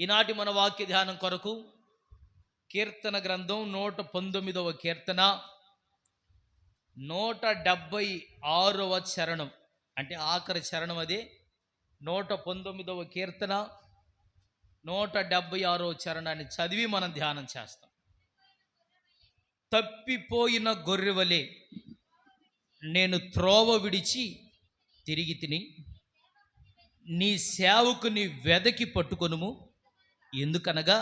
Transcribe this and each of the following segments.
ఈనాటి మన వాక్య ధ్యానం కొరకు కీర్తన గ్రంథం 119వ కీర్తన 176వ చరణం, అంటే ఆఖరి చరణం అదే. 119వ కీర్తన 176వ చరణాన్ని చదివి మనం ధ్యానం చేస్తాం. తప్పిపోయిన గొర్రెవలే నేను త్రోవ విడిచి తిరిగి తిని, నీ సేవకుని వెదకి పట్టుకొనుము. ఎందుకనగా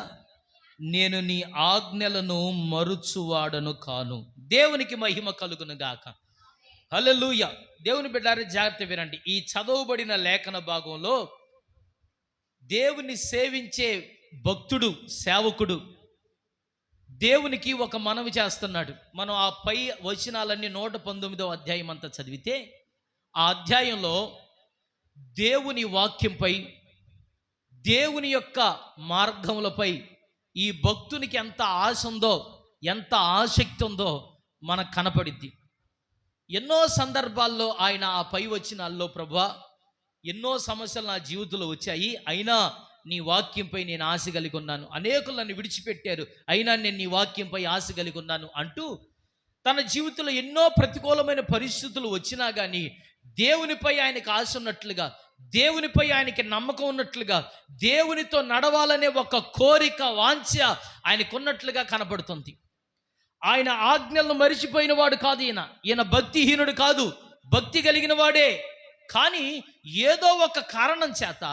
నేను నీ ఆజ్ఞలను మరుచువాడను కాను. దేవునికి మహిమ కలుగును గాక. హల్లెలూయా. దేవుని బిడ్డలారా, జాగ్రత్త వినండి. ఈ చదవబడిన లేఖన భాగంలో దేవుని సేవించే భక్తుడు, సేవకుడు దేవునికి ఒక మనవి చేస్తున్నాడు. మనం ఆ పై వచనాలన్నీ 119వ అధ్యాయం అంతా చదివితే, ఆ అధ్యాయంలో దేవుని వాక్యంపై, దేవుని యొక్క మార్గములపై ఈ భక్తునికి ఎంత ఆశ ఉందో, ఎంత ఆసక్తి ఉందో మనకు కనపడిద్ది. ఎన్నో సందర్భాల్లో ఆయన ఆ పై వచనాల్లో, ప్రభువా ఎన్నో సమస్యలు నా జీవితంలో వచ్చాయి, అయినా నీ వాక్యంపై నేను ఆశ కలిగి ఉన్నాను. అనేకులు నన్ను విడిచిపెట్టారు, అయినా నేను నీ వాక్యంపై ఆశ కలిగి ఉన్నాను అంటూ తన జీవితంలో ఎన్నో ప్రతికూలమైన పరిస్థితులు వచ్చినా కానీ దేవునిపై ఆయనకు ఆశ ఉన్నట్లుగా, దేవునిపై ఆయనకి నమ్మకం ఉన్నట్లుగా, దేవునితో నడవాలనే ఒక కోరిక, వాంఛ ఆయనకున్నట్లుగా కనపడుతుంది. ఆయన ఆజ్ఞలను మరిచిపోయిన వాడు కాదు ఈయన భక్తిహీనుడు కాదు, భక్తి కలిగిన వాడే. కానీ ఏదో ఒక కారణం చేత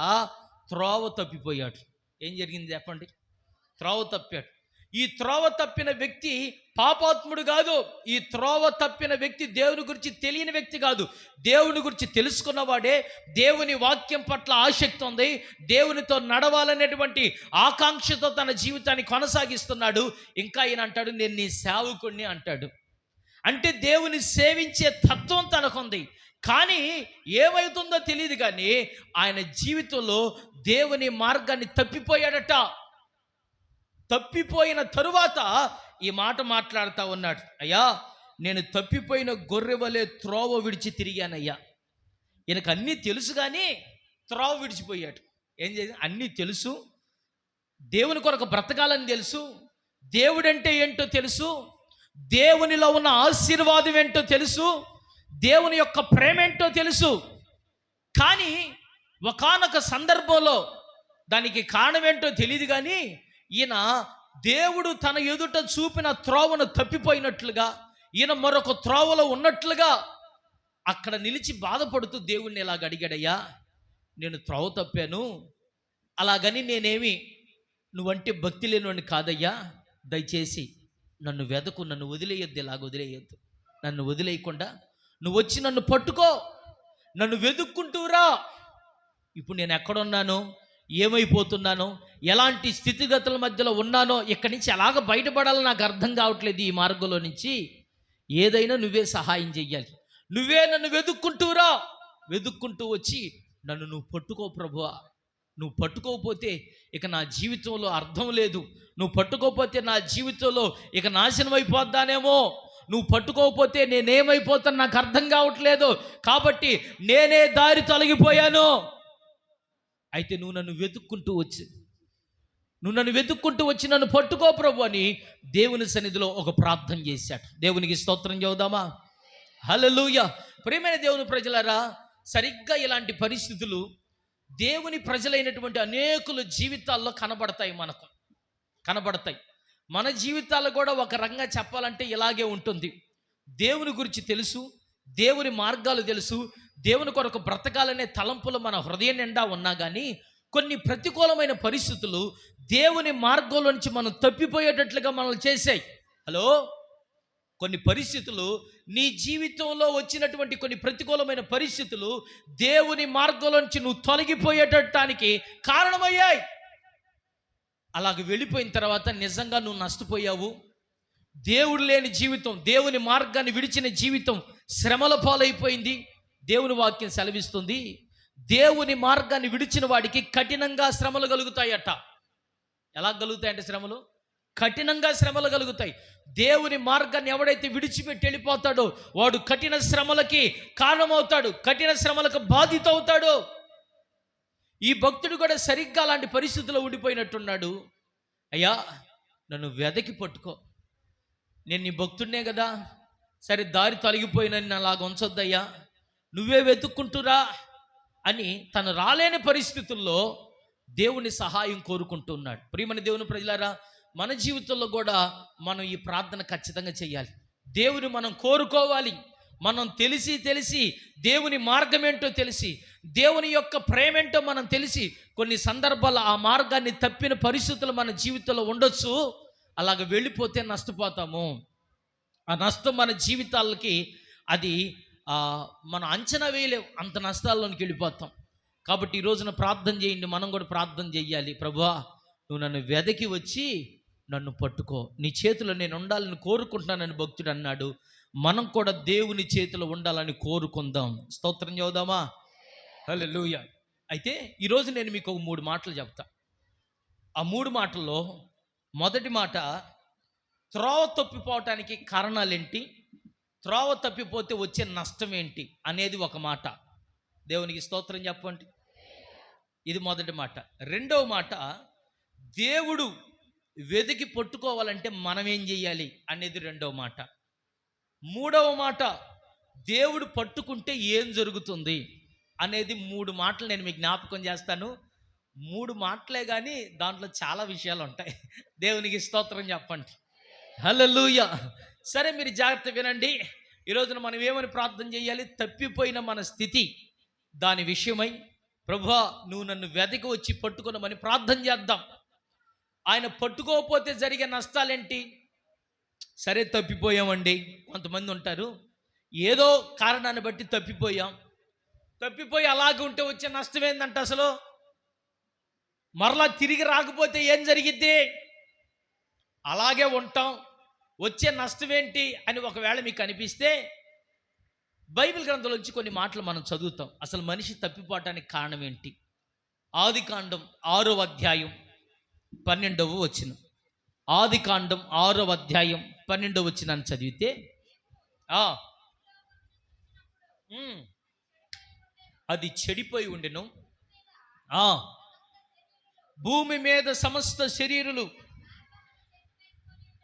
త్రోవ తప్పిపోయాడు. ఏం జరిగింది చెప్పండి? త్రోవ తప్పాడు. ఈ త్రోవ తప్పిన వ్యక్తి పాపాత్ముడు కాదు. ఈ త్రోవ తప్పిన వ్యక్తి దేవుని గురించి తెలియని వ్యక్తి కాదు. దేవుని గురించి తెలుసుకున్నవాడే, దేవుని వాక్యం పట్ల ఆసక్తి ఉంది, దేవునితో నడవాలనేటువంటి ఆకాంక్షతో తన జీవితాన్ని కొనసాగిస్తున్నాడు. ఇంకా ఈయన అంటాడు, నేను నీ సేవకుడిని అంటాడు. అంటే దేవుని సేవించే తత్వం తనకుంది. కానీ ఏమవుతుందో తెలియదు, కానీ ఆయన జీవితంలో దేవుని మార్గాన్ని తప్పిపోయాడట. తప్పిపోయిన తరువాత ఈ మాట మాట్లాడుతూ ఉన్నాడు, అయ్యా నేను తప్పిపోయిన గొర్రె వలె త్రోవ విడిచి తిరిగానయ్యా. ఈయనకు అన్నీ తెలుసు కానీ త్రోవ విడిచిపోయాడు. ఏం చేసి అన్నీ తెలుసు, దేవుని కొరకు బ్రతకాలని తెలుసు, దేవుడంటే ఏంటో తెలుసు, దేవునిలో ఉన్న ఆశీర్వాదం ఏంటో తెలుసు, దేవుని యొక్క ప్రేమ ఏంటో తెలుసు. కానీ ఒకానొక సందర్భంలో దానికి కారణం ఏంటో తెలియదు, కానీ ఈయన దేవుడు తన ఎదుట చూపిన త్రోవను తప్పిపోయినట్లుగా, ఈయన మరొక త్రోవలో ఉన్నట్లుగా అక్కడ నిలిచి బాధపడుతూ దేవుణ్ణి ఇలాగ అడిగాడయ్యా, నేను త్రోవ తప్పాను, అలాగని నేనేమి నువ్వంటే భక్తి లేనివాడిని కాదయ్యా, దయచేసి నన్ను వెదకు, నన్ను వదిలేయొద్దు, ఇలాగ వదిలేయొద్దు, నన్ను వదిలేయకుండా నువ్వు వచ్చి నన్ను పట్టుకో, నన్ను వెతుక్కుంటూరా. ఇప్పుడు నేను ఎక్కడున్నానో, ఏమైపోతున్నానో, ఎలాంటి స్థితిగతుల మధ్యలో ఉన్నానో, ఇక్కడి నుంచి ఎలాగ బయటపడాలో నాకు అర్థం కావట్లేదు. ఈ మార్గంలో నుంచి ఏదైనా నువ్వే సహాయం చెయ్యాలి, నువ్వే నన్ను వెతుక్కుంటూరా. వెతుక్కుంటూ వచ్చి నన్ను నువ్వు పట్టుకో ప్రభువా. నువ్వు పట్టుకోకపోతే ఇక నా జీవితంలో అర్థం లేదు, నువ్వు పట్టుకోకపోతే నా జీవితంలో ఇక నాశనం అయిపోద్దానేమో, నువ్వు పట్టుకోకపోతే నేనేమైపోతాను నాకు అర్థం కావట్లేదు, కాబట్టి నేనే దారి తొలగిపోయాను. అయితే నువ్వు నన్ను వెతుక్కుంటూ వచ్చి నన్ను పట్టుకో ప్రభు అని దేవుని సన్నిధిలో ఒక ప్రార్థన చేశాడు. దేవునికి స్తోత్రం చెబుదామా? హల్లెలూయా. ప్రియమైన దేవుని ప్రజలారా, సరిగ్గా ఇలాంటి పరిస్థితులు దేవుని ప్రజలైనటువంటి అనేకుల జీవితాల్లో మనకు కనబడతాయి. మన జీవితాల్లో కూడా ఒక రకంగా చెప్పాలంటే ఇలాగే ఉంటుంది. దేవుని గురించి తెలుసు, దేవుని మార్గాలు తెలుసు, దేవుని కొరకు బ్రతకాలనే తలంపులు మన హృదయం నిండా ఉన్నా కానీ కొన్ని ప్రతికూలమైన పరిస్థితులు దేవుని మార్గంలో నుంచి మనం తప్పిపోయేటట్లుగా మనల్ని చేశాయి. హలో, కొన్ని పరిస్థితులు నీ జీవితంలో వచ్చినటువంటి కొన్ని ప్రతికూలమైన పరిస్థితులు దేవుని మార్గంలో నుంచి నువ్వు తొలగిపోయేటానికి కారణమయ్యాయి. అలాగ వెళ్ళిపోయిన తర్వాత నిజంగా నువ్వు నష్టపోయావు. దేవుడు లేని జీవితం, దేవుని మార్గాన్ని విడిచిన జీవితం శ్రమల పాలైపోయింది. దేవుని వాక్యం సెలవిస్తుంది, దేవుని మార్గాన్ని విడిచిన వాడికి కఠినంగా శ్రమలు కలుగుతాయట. ఎలా కలుగుతాయంటే శ్రమలు? కఠినంగా శ్రమలు కలుగుతాయి. దేవుని మార్గాన్ని ఎవడైతే విడిచిపెట్టి వెళ్ళిపోతాడో వాడు కఠిన శ్రమలకి కారణమవుతాడు, కఠిన శ్రమలకు బాధిత అవుతాడు. ఈ భక్తుడు కూడా సరిగ్గా అలాంటి పరిస్థితుల్లో ఉండిపోయినట్టున్నాడు. అయ్యా, నన్ను వెదకి పట్టుకో, నేను నీ భక్తుడినే కదా, సరే దారి తొలగిపోయినని అలాగ ఉంచొద్దయ్యా, నువ్వే వెతుక్కుంటురా అని తను రాలేని పరిస్థితుల్లో దేవుని సహాయం కోరుకుంటున్నాడు. ప్రియమైన దేవుని ప్రజలారా, మన జీవితంలో కూడా మనం ఈ ప్రార్థన ఖచ్చితంగా చేయాలి. దేవుని మనం కోరుకోవాలి. మనం తెలిసి దేవుని మార్గం ఏంటో తెలిసి, దేవుని యొక్క ప్రేమేంటో మనం తెలిసి, కొన్ని సందర్భాల్లో ఆ మార్గాన్ని తప్పిన పరిస్థితులు మన జీవితంలో ఉండొచ్చు. అలాగ వెళ్ళిపోతే నష్టపోతాము. ఆ నష్టం మన జీవితాలకి అది మనం అంచనా వేయలేం, అంత నష్టాల్లోనికి వెళ్ళిపోతాం. కాబట్టి ఈ రోజున ప్రార్థన చేయండి, మనం కూడా ప్రార్థన చేయాలి. ప్రభువా, నువ్వు నన్ను వెదకి వచ్చి నన్ను పట్టుకో, నీ చేతిలో నేను ఉండాలని కోరుకుంటున్నానని భక్తుడు అన్నాడు. మనం కూడా దేవుని చేతిలో ఉండాలని కోరుకుందాం. స్తోత్రం చెబుదామా? హల్లెలూయా. అయితే ఈరోజు నేను మీకు ఒక 3 మాటలు చెప్తా. ఆ 3 మాటల్లో మొదటి మాట, త్రోవ తప్పిపోవటానికి కారణాలేంటి, త్రోవ తప్పిపోతే వచ్చే నష్టం ఏంటి అనేది ఒక మాట. దేవునికి స్తోత్రం చెప్పండి. ఇది మొదటి మాట. రెండవ మాట, దేవుడు వెతికి పట్టుకోవాలంటే మనం ఏం చెయ్యాలి అనేది రెండవ మాట. మూడవ మాట, దేవుడు పట్టుకుంటే ఏం జరుగుతుంది అనేది 3 మాటలు నేను మీకు జ్ఞాపకం చేస్తాను. 3 మాటలే కానీ దాంట్లో చాలా విషయాలు ఉంటాయి. దేవునికి స్తోత్రం చెప్పండి. హల్లెలూయా. సరే, మీరు జాగ్రత్త వినండి. ఈరోజున మనం ఏమని ప్రార్థన చేయాలి? తప్పిపోయిన మన స్థితి, దాని విషయమై ప్రభువా, నువ్వు నన్ను వెదకి వచ్చి పట్టుకున్నామని ప్రార్థన చేద్దాం. ఆయన పట్టుకోకపోతే జరిగే నష్టాలేంటి? సరే, తప్పిపోయామండి. కొంతమంది ఉంటారు, ఏదో కారణాన్ని బట్టి తప్పిపోయి అలాగే ఉంటే వచ్చే నష్టం ఏందంటే, అసలు మరలా తిరిగి రాకపోతే ఏం జరిగిద్ది? అలాగే ఉంటాం, వచ్చే నష్టం ఏంటి అని ఒకవేళ మీకు అనిపిస్తే, బైబిల్ గ్రంథంలోంచి కొన్ని మాటలు మనం చదువుతాం. అసలు మనిషి తప్పిపోవటానికి కారణం ఏంటి? ఆదికాండం 6వ అధ్యాయం 12వ వచనం. ఆదికాండం 6వ అధ్యాయం 12వ వచనాన్ని చదివితే, అది చెడిపోయి ఉండెను, భూమి మీద సమస్త శరీరులు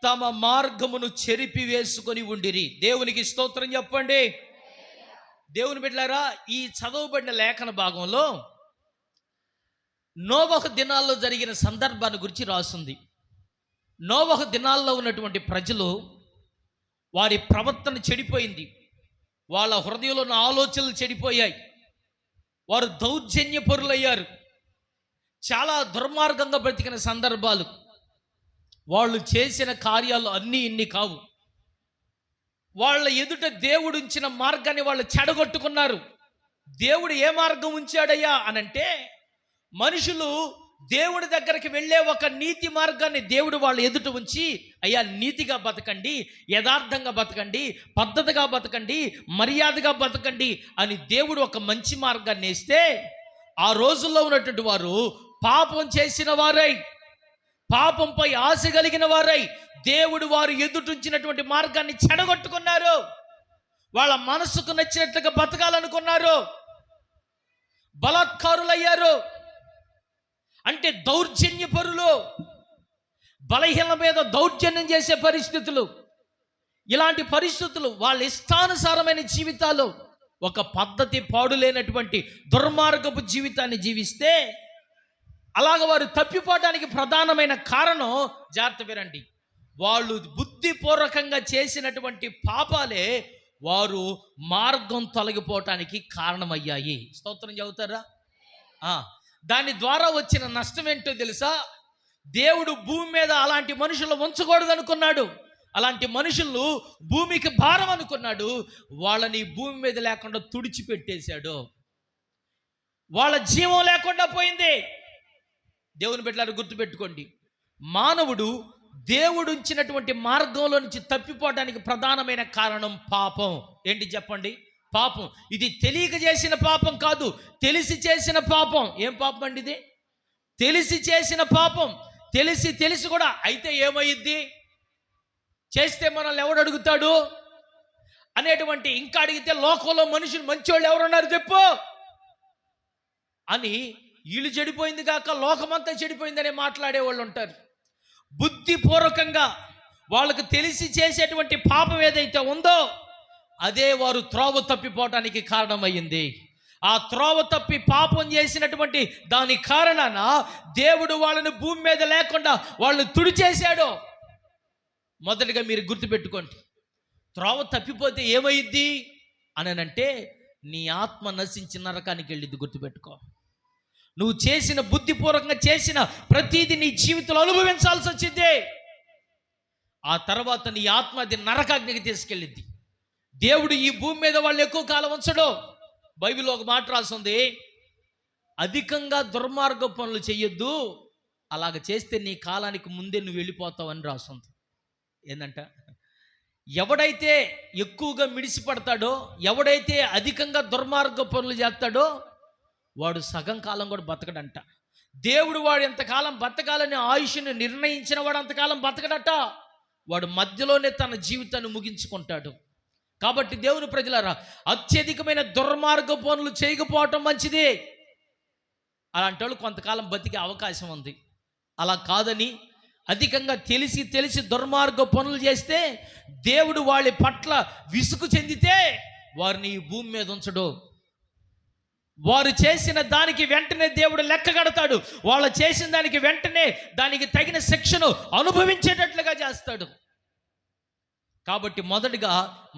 తమ మార్గమును చెరిపి వేసుకొని ఉండిరి. దేవునికి స్తోత్రం చెప్పండి. దేవుని బిడ్డలారా, ఈ చదవబడిన లేఖన భాగంలో నోవహు దినాల్లో జరిగిన సందర్భాన్ని గురించి రాస్తుంది. నోవహు దినాల్లో ఉన్నటువంటి ప్రజలు, వారి ప్రవర్తన చెడిపోయింది, వాళ్ళ హృదయంలో ఉన్న ఆలోచనలు చెడిపోయాయి, వారు దౌర్జన్యపరులయ్యారు, చాలా దుర్మార్గంగా బ్రతికిన సందర్భాలు. వాళ్ళు చేసిన కార్యాలు అన్నీ ఇన్ని కావు. వాళ్ళ ఎదుట దేవుడు ఉంచిన మార్గాన్ని వాళ్ళు చెడగొట్టుకున్నారు. దేవుడు ఏ మార్గం ఉంచాడయ్యా అనంటే, మనుషులు దేవుడి దగ్గరికి వెళ్ళే ఒక నీతి మార్గాన్ని దేవుడు వాళ్ళ ఎదుట ఉంచి, అయ్యా నీతిగా బతకండి, యథార్థంగా బతకండి, పద్ధతిగా బతకండి, మర్యాదగా బతకండి అని దేవుడు ఒక మంచి మార్గాన్ని వేస్తే, ఆ రోజుల్లో ఉన్నటువంటి వారు పాపం చేసిన వారై, పాపంపై ఆశ కలిగిన వారై, దేవుడు వారు ఎదుటించినటువంటి మార్గాన్ని చెడగొట్టుకున్నారు. వాళ్ళ మనసుకు నచ్చినట్లుగా బతకాలనుకున్నారు, బలాత్కారులయ్యారు. అంటే దౌర్జన్యపరులు, బలహీనల మీద దౌర్జన్యం చేసే పరిస్థితులు. ఇలాంటి పరిస్థితులు, వాళ్ళ ఇష్టానుసారమైన జీవితాలు, ఒక పద్ధతి పాడు లేనటువంటి దుర్మార్గపు జీవితాన్ని జీవిస్తే, అలాగ వారు తప్పిపోవడానికి ప్రధానమైన కారణం, జాగ్రత్త వినండి, వాళ్ళు బుద్ధిపూర్వకంగా చేసినటువంటి పాపాలే వారు మార్గం తొలగిపోవటానికి కారణమయ్యాయి. స్తోత్రం చెబుతారా? దాని ద్వారా వచ్చిన నష్టం ఏంటో తెలుసా? దేవుడు భూమి మీద అలాంటి మనుషులు ఉంచకూడదు అనుకున్నాడు. అలాంటి మనుషులు భూమికి భారం అనుకున్నాడు. వాళ్ళని భూమి మీద లేకుండా తుడిచిపెట్టేశాడు. వాళ్ళ జీవం లేకుండా పోయింది. దేవుని బిడ్డలారా, గుర్తుపెట్టుకోండి, మానవుడు దేవుడు ఉంచినటువంటి మార్గంలో నుంచి తప్పిపోవడానికి ప్రధానమైన కారణం పాపం. ఏంటి చెప్పండి? పాపం. ఇది తెలియక చేసిన పాపం కాదు, తెలిసి చేసిన పాపం. ఏం పాపం అండి ఇది? తెలిసి చేసిన పాపం. తెలిసి కూడా అయితే ఏమయ్యిద్ది? చేస్తే మనల్ని ఎవడు అడుగుతాడు అనేటువంటి, ఇంకా అడిగితే లోకంలో మనుషులు మంచోళ్ళు ఎవరున్నారు చెప్పు అని వీళ్ళు చెడిపోయింది కాక లోకమంతా చెడిపోయిందనే మాట్లాడేవాళ్ళు ఉంటారు. బుద్ధిపూర్వకంగా వాళ్ళకు తెలిసి చేసేటువంటి పాపం ఏదైతే ఉందో అదే వారు త్రోవ తప్పిపోవటానికి కారణమయ్యింది. ఆ త్రోవ తప్పి పాపం చేసినటువంటి దాని కారణాన దేవుడు వాళ్ళని భూమి మీద లేకుండా వాళ్ళని తుడిచేశాడు. మొదటిగా మీరు గుర్తుపెట్టుకోండి, త్రోవ తప్పిపోతే ఏమైద్ది అని అంటే నీ ఆత్మ నశించి నరకానికి వెళ్ళిద్ది. గుర్తుపెట్టుకో, నువ్వు చేసిన బుద్ధిపూర్వకంగా చేసిన ప్రతిదీ నీ జీవితంలో అనుభవించాల్సి వచ్చింది. ఆ తర్వాత నీ ఆత్మ అది నరకాగ్నికి తీసుకెళ్ళిద్ది. దేవుడు ఈ భూమి మీద వాళ్ళు ఎక్కువ కాలం ఉంచడు. బైబిల్లో ఒక మాట రాసింది, అధికంగా దుర్మార్గ పనులు చెయ్యొద్దు, అలాగ చేస్తే నీ కాలానికి ముందే నువ్వు వెళ్ళిపోతావని రాసింది. ఏంటంట, ఎవడైతే ఎక్కువగా మిడిసిపడతాడో, ఎవడైతే అధికంగా దుర్మార్గ పనులు చేస్తాడో వాడు సగం కాలం కూడా బతకడంట. దేవుడు వాడు ఎంతకాలం బతకాలని ఆయుష్ని నిర్ణయించిన వాడు అంతకాలం బతకడట. వాడు మధ్యలోనే తన జీవితాన్ని ముగించుకుంటాడు. కాబట్టి దేవుని ప్రజలారా, అత్యధికమైన దుర్మార్గ పనులు చేయకపోవటం మంచిది. అలాంటి వాళ్ళు కొంతకాలం బతికే అవకాశం ఉంది. అలా కాదని అధికంగా తెలిసి దుర్మార్గ పనులు చేస్తే దేవుడు వాళ్ళ పట్ల విసుగు చెందితే వారిని ఈ భూమి మీద ఉంచడు. వారు చేసిన దానికి వెంటనే దేవుడు లెక్క కడతాడు. వాళ్ళు చేసిన దానికి వెంటనే దానికి తగిన శిక్షను అనుభవించేటట్లుగా చేస్తాడు. కాబట్టి మొదటిగా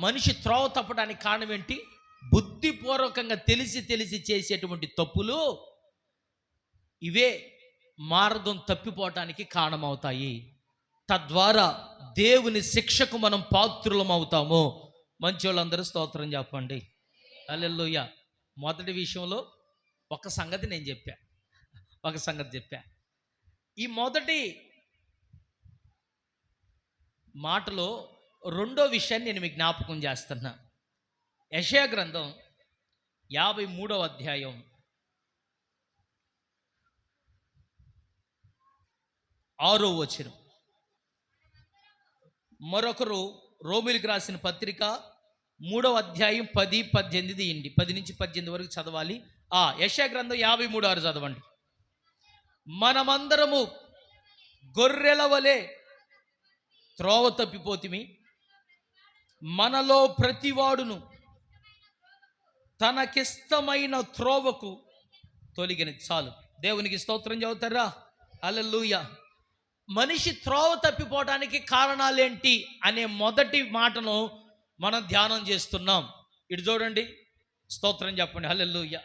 మనిషి త్రోవ తప్పడానికి కారణం ఏంటి? బుద్ధిపూర్వకంగా తెలిసి చేసేటువంటి తప్పులు ఇవే మార్గం తప్పిపోవటానికి కారణమవుతాయి. తద్వారా దేవుని శిక్షకు మనం పాత్రులం అవుతాము. మంచి వాళ్ళందరూ స్తోత్రం చెప్పండి. హల్లెలూయా. మొదటి విషయంలో ఒక సంగతి చెప్పా. ఈ మొదటి మాటలో రెండో విషయాన్ని నేను మీకు జ్ఞాపకం చేస్తున్నా. యెషయా గ్రంథం 53వ అధ్యాయం 6వ వచనం. మరొకరు రోమీయులకు రాసిన పత్రిక 3వ అధ్యాయం 10-18 10 నుంచి 18 వరకు చదవాలి. యెషయా గ్రంథం 53:6 చదవండి. మనమందరము గొర్రెల వలె త్రోవ తప్పిపోతిమి, మనలో ప్రతివాడును తనకిష్టమైన త్రోవకు తొలగిన. చాలు, దేవునికి స్తోత్రం చదువుతారా? హల్లెలూయా. మనిషి త్రోవ తప్పిపోవడానికి కారణాలేంటి అనే మొదటి మాటను మనం ధ్యానం చేస్తున్నాం. ఇటు చూడండి, స్తోత్రం చెప్పండి. హల్లెలూయా.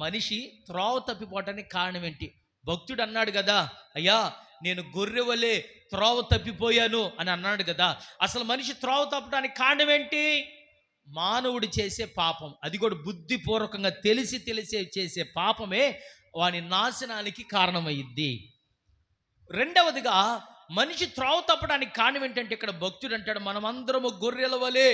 మనిషి త్రోవ తప్పిపోవటానికి కారణం ఏంటి? భక్తుడు అన్నాడు కదా, అయ్యా నేను గొర్రె వలె త్రోవ తప్పిపోయాను అని అన్నాడు కదా. అసలు మనిషి త్రోవ తప్పడానికి కారణం ఏంటి? మానవుడు చేసే పాపం. అది కూడా బుద్ధిపూర్వకంగా తెలిసి చేసే పాపమే వాని నాశనానికి కారణమయ్యిద్ది. రెండవదిగా మనిషి త్రోవ తప్పడానికి కారణం ఏంటంటే ఇక్కడ భక్తుడు అంటాడు, మనమందరము గొర్రెల వలె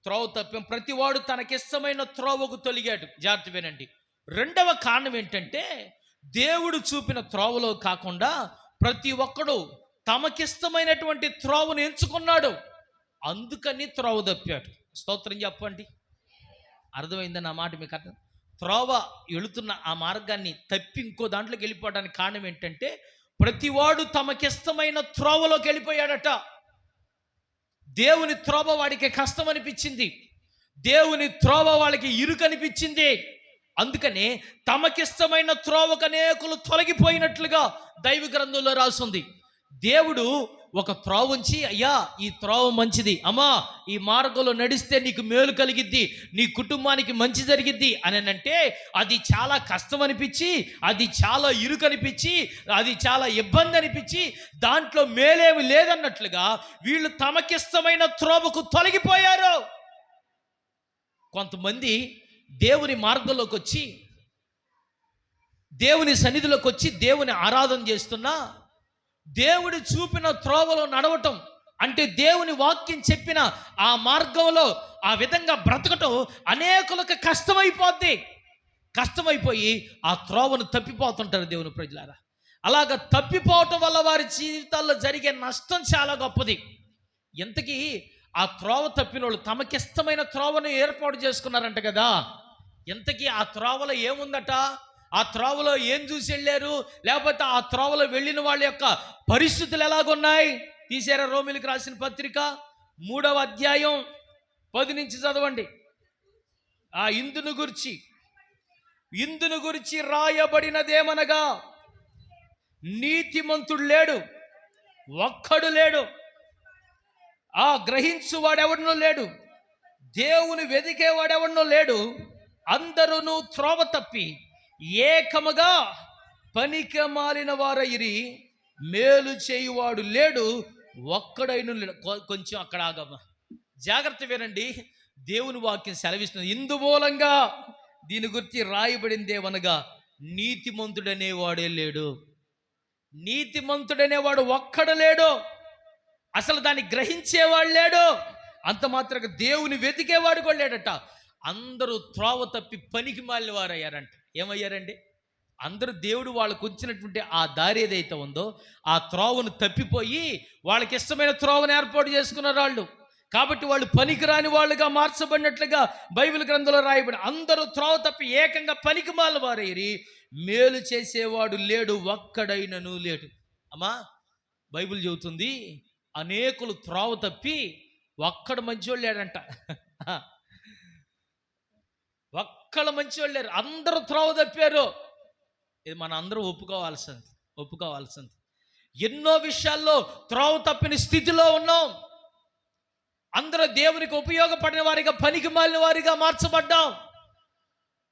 త్రోవ తప్పాం, ప్రతివాడు తనకిష్టమైన త్రోవకు తొలిగాడు. జాగ్రత్త వినండి. రెండవ కారణం ఏంటంటే దేవుడు చూపిన త్రోవలో కాకుండా ప్రతి ఒక్కడు తమకిష్టమైనటువంటి త్రోవను ఎంచుకున్నాడు. అందుకని త్రోవ తప్పాడు. స్తోత్రం చెప్పండి. అర్థమైందా నా మాట మీకు? అర్థం? త్రోవ వెళుతున్న ఆ మార్గాన్ని తప్పి ఇంకో దాంట్లోకి వెళ్ళిపోవడానికి కారణం ఏంటంటే ప్రతివాడు తమకిష్టమైన త్రోవలోకి వెళ్ళిపోయాడట. దేవుని త్రోవ వాడికి కష్టం అనిపించింది, దేవుని త్రోవ వాళ్ళకి ఇరుకనిపించింది. అందుకనే తమకిష్టమైన త్రోవకు అనేకులు తొలగిపోయినట్లుగా దైవ గ్రంథంలో రాస్తుంది. దేవుడు ఒక త్రోవ ఉంచి, అయ్యా ఈ త్రోవ మంచిది, అమ్మా ఈ మార్గంలో నడిస్తే నీకు మేలు కలిగిద్ది, నీ కుటుంబానికి మంచి జరిగిద్ది అని అంటే అది చాలా కష్టం అనిపించి, అది చాలా ఇరుకనిపించి, అది చాలా ఇబ్బంది అనిపించి దాంట్లో మేలేమి లేదన్నట్లుగా వీళ్ళు తమకిష్టమైన త్రోవకు తొలగిపోయారు. కొంతమంది దేవుని మార్గంలోకి వచ్చి, దేవుని సన్నిధిలోకి వచ్చి దేవుని ఆరాధన చేస్తున్నా దేవుడు చూపిన త్రోవలో నడవటం అంటే దేవుని వాక్యం చెప్పిన ఆ మార్గంలో ఆ విధంగా బ్రతకటం అనేకులకు కష్టమైపోయి ఆ త్రోవను తప్పిపోతుంటారు దేవుని ప్రజలారా. అలాగ తప్పిపోవటం వల్ల వారి జీవితాల్లో జరిగే నష్టం చాలా గొప్పది. ఇంతకీ ఆ త్రోవ తప్పిన వాళ్ళు తమకిష్టమైన త్రోవను ఏర్పాటు చేసుకున్నారంట కదా. ఇంతకీ ఆ త్రోవలో ఏముందట? ఆ త్రోవలో ఏం చూసి వెళ్ళారు, లేకపోతే ఆ త్రోవలో వెళ్ళిన వాళ్ళ యొక్క పరిస్థితులు ఎలాగున్నాయి? తీసారా రోమిలికి రాసిన పత్రిక 3వ అధ్యాయం 10 నుంచి చదవండి. ఆ ఇందును గురించి రాయబడినదేమనగా, నీతిమంతుడు లేడు, ఒక్కడు లేడు, ఆ గ్రహించువాడెవడనూ లేడు, దేవుని వెదికేవాడెవడనూ లేడు, అందరూ త్రోవ తప్పి ఏకముగా పనికి మాలిన వారయిరి, మేలు చేయువాడు లేడు, ఒక్కడైన లేడు. కొంచెం అక్కడ ఆగమ్మ, జాగ్రత్త వినండి. దేవుని వాక్యం సెలవిస్తుంది. ఇందు మూలంగా దీని గురించి రాయబడింది ఏమనగా, నీతిమంతుడనేవాడే లేడు, నీతిమంతుడనేవాడు ఒక్కడు లేడు, అసలు దాన్ని గ్రహించేవాడు లేడు, అంత మాత్రంగా దేవుని వెతికేవాడు కూడా లేడట. అందరూ త్రోవ తప్పి పనికి మాలిన వారు అయ్యారంట. ఏమయ్యారండి? అందరూ దేవుడు వాళ్ళకు ఉంచినటువంటి ఆ దారి ఏదైతే ఉందో ఆ త్రోవను తప్పిపోయి వాళ్ళకి ఇష్టమైన త్రోవను ఏర్పాటు చేసుకున్నారు వాళ్ళు. కాబట్టి వాళ్ళు పనికిరాని వాళ్ళుగా మార్చబడినట్లుగా బైబిల్ గ్రంథంలో రాయబడి, అందరూ త్రోవ తప్పి ఏకంగా పనికి మాలిన వారయ్యి, మేలు చేసేవాడు లేడు, ఒక్కడైనను లేడు. అమ్మా, బైబిల్ చెబుతుంది అనేకులు త్రోవ తప్పి ఒక్కడు మంచివాళ్ళు లేడంట. ఒక్కళ్ళు మంచివాళ్ళు లేరు, అందరూ త్రోవ తప్పారు. ఇది మన అందరూ ఒప్పుకోవాల్సింది. ఎన్నో విషయాల్లో త్రోవ తప్పిన స్థితిలో ఉన్నాం. అందరూ దేవునికి ఉపయోగపడిన వారిగా, పనికి మాలిన వారిగా మార్చబడ్డాం.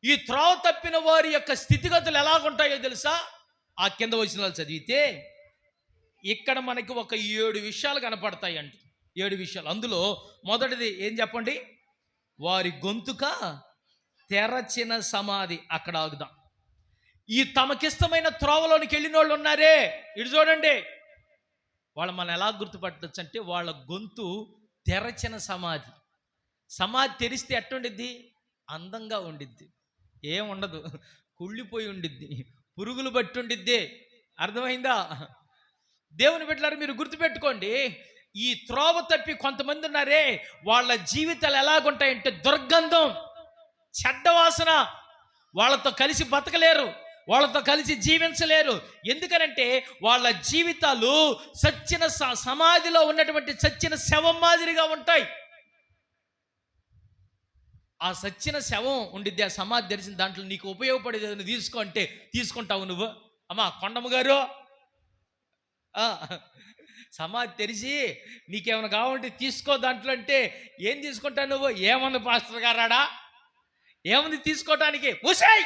ఈ త్రోవ తప్పిన వారి యొక్క స్థితిగతులు ఎలాగుంటాయో తెలుసా? ఆ కింద వచనాలు చదివితే ఇక్కడ మనకి ఒక 7 విషయాలు కనపడతాయి అంట. 7 విషయాలు. అందులో మొదటిది ఏం చెప్పండి? వారి గొంతుక తెరచిన సమాధి. అక్కడ ఆగుదాం. ఈ తమకిష్టమైన త్రోవలోనికి వెళ్ళిన వాళ్ళు ఉన్నారే, ఇటు చూడండి. వాళ్ళు మనం ఎలా గుర్తుపట్టచ్చు అంటే, వాళ్ళ గొంతు తెరచిన సమాధి. సమాధి తెరిస్తే ఎట్టుండిద్ది? అందంగా ఉండిద్ది, ఏం ఉండదు, కుళ్ళిపోయి ఉండిద్ది, పురుగులు బట్టి ఉండిద్ది. అర్థమైందా? దేవుని బిడ్డలారా, మీరు గుర్తుపెట్టుకోండి, ఈ త్రోవ తప్పి కొంతమంది ఉన్నారే, వాళ్ళ జీవితాలు ఎలాగుంటాయంటే దుర్గంధం, చెడ్డవాసన. వాళ్ళతో కలిసి బతకలేరు, వాళ్ళతో కలిసి జీవించలేరు. ఎందుకనంటే వాళ్ళ జీవితాలు సచ్చిన సమాధిలో ఉన్నటువంటి సచ్చిన శవం మాదిరిగా ఉంటాయి. ఆ సచ్చిన శవం ఉండిద్ది, ఆ సమాధి తెరిచిన దాంట్లో నీకు ఉపయోగపడేది ఏదైనా తీసుకో అంటే తీసుకుంటావు నువ్వు? అమ్మా కొండమ్మ గారు, సమాధి తెరిచి నీకేమైనా కావాలంటే తీసుకో దాంట్లో అంటే ఏం తీసుకుంటావు నువ్వు? ఏముంది పాస్టర్ గారాడా, ఏముంది తీసుకోవటానికి? ముసాయ్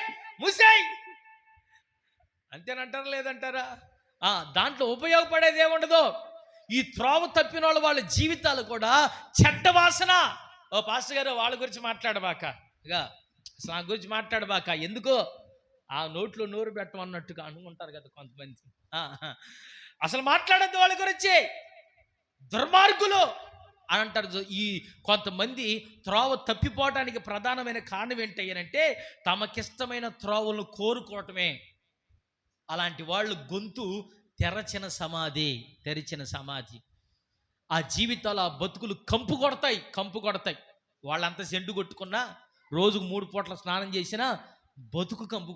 అంతేనంటారా లేదంటారా? దాంట్లో ఉపయోగపడేది ఏముండదు. ఈ త్రోవ తప్పిన వాళ్ళ జీవితాలు కూడా చెడ్డ వాసన. ఓ పాస్టర్ గారు, వాళ్ళ గురించి మాట్లాడబాక, ఇక నా గురించి మాట్లాడబాక. ఎందుకో ఆ నోట్లో నోరు పెట్టమన్నట్టుగా అనుకుంటారు కదా కొంతమంది. అసలు మాట్లాడద్దు వాళ్ళ గురించి, దుర్మార్గులు అని అంటారు. ఈ కొంతమంది త్రోవ తప్పిపోవడానికి ప్రధానమైన కారణం ఏంటంటే తమకిష్టమైన త్రోవలను కోరుకోవటమే. అలాంటి వాళ్ళు గొంతు తెరిచిన సమాధి. ఆ జీవితాలు, ఆ బతుకులు కంపు కొడతాయి. వాళ్ళంతా సెంటు కొట్టుకున్నా, రోజుకు 3 పూట్ల స్నానం చేసినా బతుకు కంపు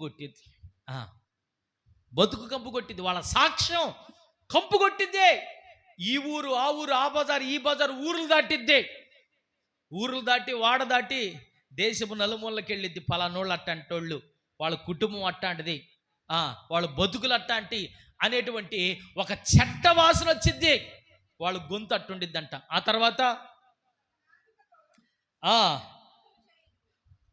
కొట్టేది. వాళ్ళ సాక్ష్యం కంపు కొట్టిద్దే. ఈ ఊరు, ఆ ఊరు, ఆ బజారు, ఈ బజారు, ఊర్లు దాటి వాడ దాటి దేశపు నలుమూలకి వెళ్ళిద్ది. పలానోళ్ళు అట్టంటోళ్ళు, వాళ్ళ కుటుంబం అట్టాంటిది, వాళ్ళ బతుకులు అట్టాంటి అనేటువంటి ఒక చెడ్డ వాసన వచ్చింది. వాళ్ళ గొంతు అట్టుండిద్దంట. ఆ తర్వాత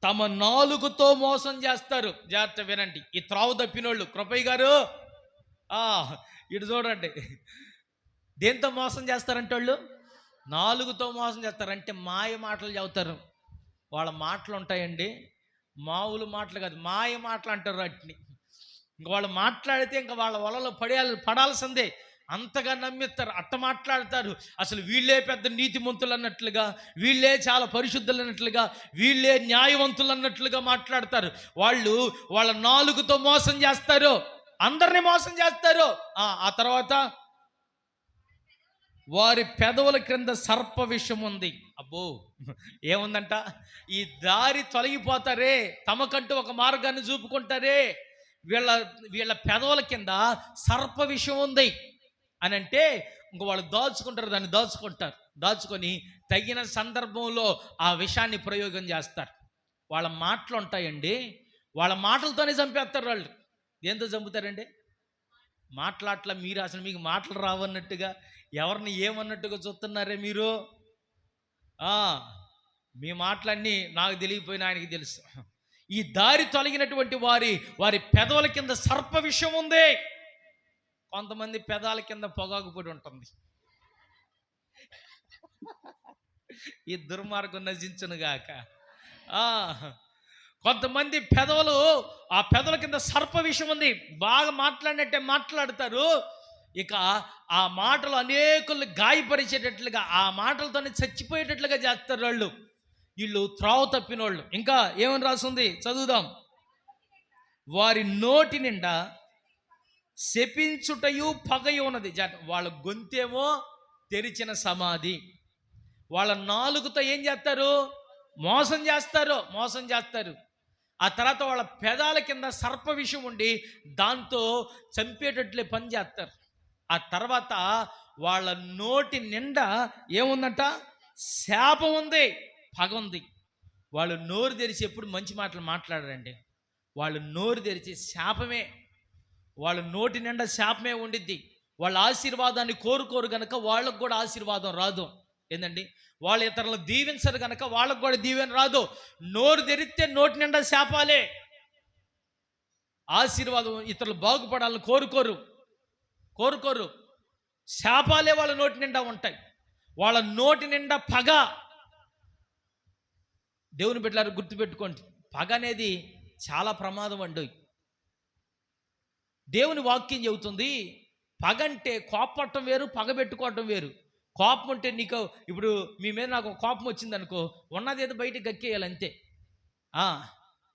తమ నాలుగుతో మోసం చేస్తారు. జాగ్రత్త వినండి, ఈ త్రోవ తప్పినోళ్ళు. కృపయ్య గారు, ఇటు చూడండి, దేంతో మోసం చేస్తారంటే వాళ్ళు నాలుగుతో మోసం చేస్తారంటే మాయ మాటలు చెబుతారు. వాళ్ళ మాటలు ఉంటాయండి, మామూలు మాటలు కాదు, మాయ మాటలు అంటారు వాటిని. ఇంక వాళ్ళు మాట్లాడితే ఇంకా వాళ్ళ వలలో పడాల్సిందే, అంతగా నమ్మిస్తారు, అట్ట మాట్లాడతారు. అసలు వీళ్ళే పెద్ద నీతిమంతులు అన్నట్లుగా, వీళ్ళే చాలా పరిశుద్ధులు అన్నట్లుగా, వీళ్ళే న్యాయవంతులు అన్నట్లుగా మాట్లాడతారు. వాళ్ళు వాళ్ళ నాలుగుతో మోసం చేస్తారు, అందరినీ మోసం చేస్తారు. ఆ తర్వాత వారి పెదవుల క్రింద సర్ప విషం ఉంది. అబ్బో, ఏముందంట? ఈ దారి తొలగిపోతారే, తమకంటూ ఒక మార్గాన్ని చూపుకుంటారే, వీళ్ళ వీళ్ళ పెదవుల కింద సర్ప విషం ఉంది అని అంటే ఇంక వాళ్ళు దాచుకుంటారు, దాన్ని దాచుకొని తగిన సందర్భంలో ఆ విషాన్ని ప్రయోగం చేస్తారు. వాళ్ళ మాటలు ఉంటాయండి, వాళ్ళ మాటలతోనే చంపేస్తారు. వాళ్ళు దేంతో చంపుతారండి? మాట్లాడట్లా మీరు, అసలు మీకు మాటలు రావన్నట్టుగా, ఎవరిని ఏమన్నట్టుగా చూస్తున్నారే మీరు. మీ మాటలన్నీ నాకు తెలియకపోయినా ఆయనకి తెలుసు. ఈ దారి తొలగినటువంటి వారి పెదవుల కింద సర్ప విషం ఉంది. కొంతమంది పెదాల కింద పొగాకు పొడి ఉంటుంది. ఈ దుర్మార్గం నశించునుగాక. కొంతమంది పెదవులు, ఆ పెదవుల కింద సర్ప విషం ఉంది. బాగా మాట్లాడినట్టే మాట్లాడతారు. ఇక ఆ మాటలు అనేకుల్ని గాయపరిచేటట్లుగా, ఆ మాటలతోనే చచ్చిపోయేటట్లుగా చేస్తారు వాళ్ళు. వీళ్ళు త్రోవ తప్పినోళ్ళు. ఇంకా ఏమని రాస్తుంది చదువుదాం. వారి నోటి నిండా శపించుటయు పగయు ఉన్నది. వాళ్ళ గొంతేమో తెరిచిన సమాధి. వాళ్ళ నాలుగుతో ఏం చేస్తారు? మోసం చేస్తారు. ఆ తర్వాత వాళ్ళ పెదాల కింద సర్ప విషం ఉండి దాంతో చంపేటట్లే పని చేస్తారు. ఆ తర్వాత వాళ్ళ నోటి నిండా ఏముందంట? శాపం ఉంది, పగ ఉంది. వాళ్ళు నోరు తెరిచి ఎప్పుడు మంచి మాటలు మాట్లాడరండి. వాళ్ళు నోరు తెరిచి శాపమే, వాళ్ళ నోటి నిండా శాపమే ఉండిద్ది. వాళ్ళ ఆశీర్వాదాన్ని కోరుకోరు కనుక వాళ్ళకు కూడా ఆశీర్వాదం రాదు. ఏందండి? వాళ్ళు ఇతరులను దీవించరు కనుక వాళ్ళకు కూడా దీవెన రాదు. నోరు తెరిస్తే నోటి నిండా శాపాలే. ఆశీర్వాదం, ఇతరులు బాగుపడాలని కోరుకోరు. శాపాలే వాళ్ళ నోటి నిండా ఉంటాయి. వాళ్ళ నోటి నిండా పగ. దేవుని బిడ్డలారా గుర్తుపెట్టుకోండి, పగ అనేది చాలా ప్రమాదం అండి. దేవుని వాక్యం చెబుతుంది, పగ అంటే కోపపడటం వేరు, పగ పెట్టుకోవటం వేరు. కోపం అంటే నీకు ఇప్పుడు మీ మీద నాకు కోపం వచ్చింది అనుకో, ఉన్నది ఏదో బయటకు గక్కేయాలి అంతే.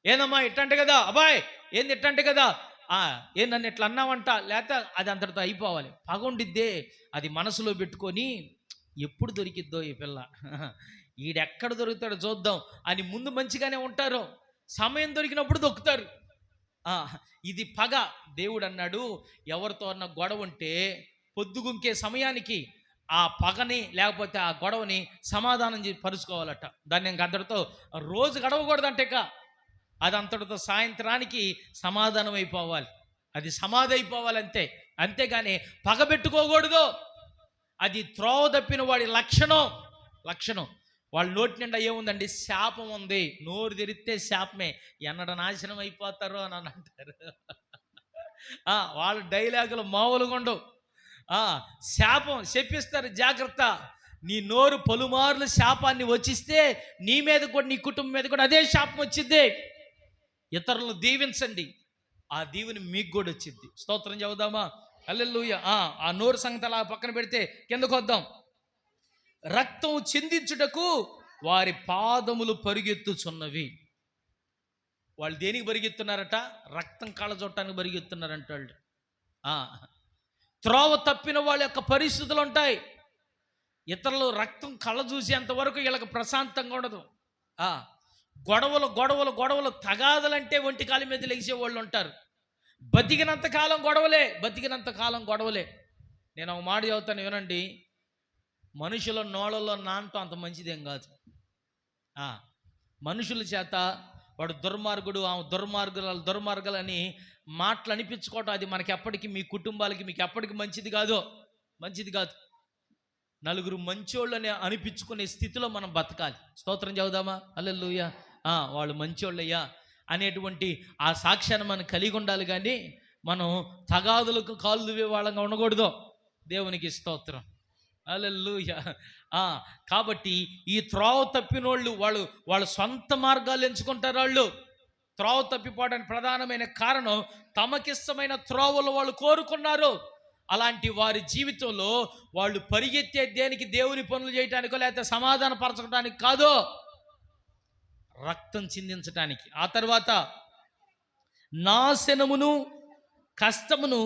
ఏందమ్మా ఇట్టంటే కదా, అబ్బాయ్ ఏంది ఇట్టంటే కదా, ఏం నన్ను ఇట్లా అన్నావంట, లేకపోతే అది అంతటితో అయిపోవాలి. పగ ఉండిద్దే, అది మనసులో పెట్టుకొని ఎప్పుడు దొరికిద్దో ఈ పిల్ల, ఈడెక్కడ దొరుకుతాడో చూద్దాం అని ముందు మంచిగానే ఉంటారు, సమయం దొరికినప్పుడు దొక్కుతారు. ఇది పగ. దేవుడు అన్నాడు, ఎవరితో అన్న గొడవ ఉంటే పొద్దుగుంకే సమయానికి ఆ పగని లేకపోతే ఆ గొడవని సమాధానం పరుచుకోవాలట. దాన్ని ఇంక అంతటితో రోజు గడవకూడదంటే అది అంతటితో సాయంత్రానికి సమాధానం అయిపోవాలి, అది సమాధి అయిపోవాలి అంతే. అంతేగాని పగ పెట్టుకోకూడదు. అది త్రోవ తప్పిన వాడి లక్షణం. వాళ్ళ నోటి నిండా ఏముందండి? శాపం ఉంది. నోరు తెరిస్తే శాపమే. ఎన్నడ నాశనం అయిపోతారో అని అంటారు. వాళ్ళ డైలాగులు మామూలుగా ఉండవు. శాపం శపిస్తారు, జాగ్రత్త. నీ నోరు పలుమార్లు శాపాన్ని వచ్చిస్తే నీ మీద కూడా, నీ కుటుంబం మీద కూడా అదే శాపం వచ్చింది. ఇతరులను దీవించండి, ఆ దీవెని మీకు కూడా వచ్చింది. స్తోత్రం చెబుదామా? హల్లెలూయా. ఆ నోరు సంగతి అలా పక్కన పెడితే కిందకు వద్దాం. రక్తం చిందించుటకు వారి పాదములు పరిగెత్తుచున్నవి. వాళ్ళు దేనికి పరిగెత్తున్నారట? రక్తం కళ్ళజొట్టడానికి పరిగెత్తున్నారంట వాళ్ళు. త్రోవ తప్పిన వాళ్ళ యొక్క పరిస్థితులు ఉంటాయి. ఇతరులు రక్తం కళ్ళ చూసేంత వరకు వీళ్ళకి ప్రశాంతంగా ఉండదు. గొడవలు తగాదలంటే ఒంటికాలి మీద లెగిసే వాళ్ళు ఉంటారు. బతికినంత కాలం గొడవలే. నేను ఒక మాట చెబుతాను వినండి, మనుషుల నోళ్ళలో నానటం అంత మంచిదేం కాదు. మనుషుల చేత వాడు దుర్మార్గుడు, ఆమె దుర్మార్గులని మాటలు అనిపించుకోవటం, అది మనకి ఎప్పటికీ, మీ కుటుంబాలకి మీకు ఎప్పటికీ మంచిది కాదు. నలుగురు మంచోళ్ళని అనిపించుకునే స్థితిలో మనం బతకాలి. స్తోత్రం చెబుదామా? హల్లెలూయా. వాళ్ళు మంచోళ్ళయ్యా అనేటువంటి ఆ సాక్ష్యాన్ని మనం కలిగి ఉండాలి. కానీ మనం తగాదులకు కాలు దువ్వే వాళ్ళంగా ఉండకూడదు. దేవునికి స్తోత్రం. హల్లెలూయా. కాబట్టి ఈ త్రోవ తప్పినోళ్ళు వాళ్ళు సొంత మార్గాలు ఎంచుకుంటారు. వాళ్ళు త్రోవ తప్పిపోవడానికి ప్రధానమైన కారణం తమకిష్టమైన త్రోవలు వాళ్ళు కోరుకున్నారు. అలాంటి వారి జీవితంలో వాళ్ళు పరిగెత్తే దేనికి? దేవుని పనులు చేయటానికో లేకపోతే సమాధాన పరచడానికి కాదు, రక్తం చిందించటానికి. ఆ తర్వాత నాశనమును కష్టమును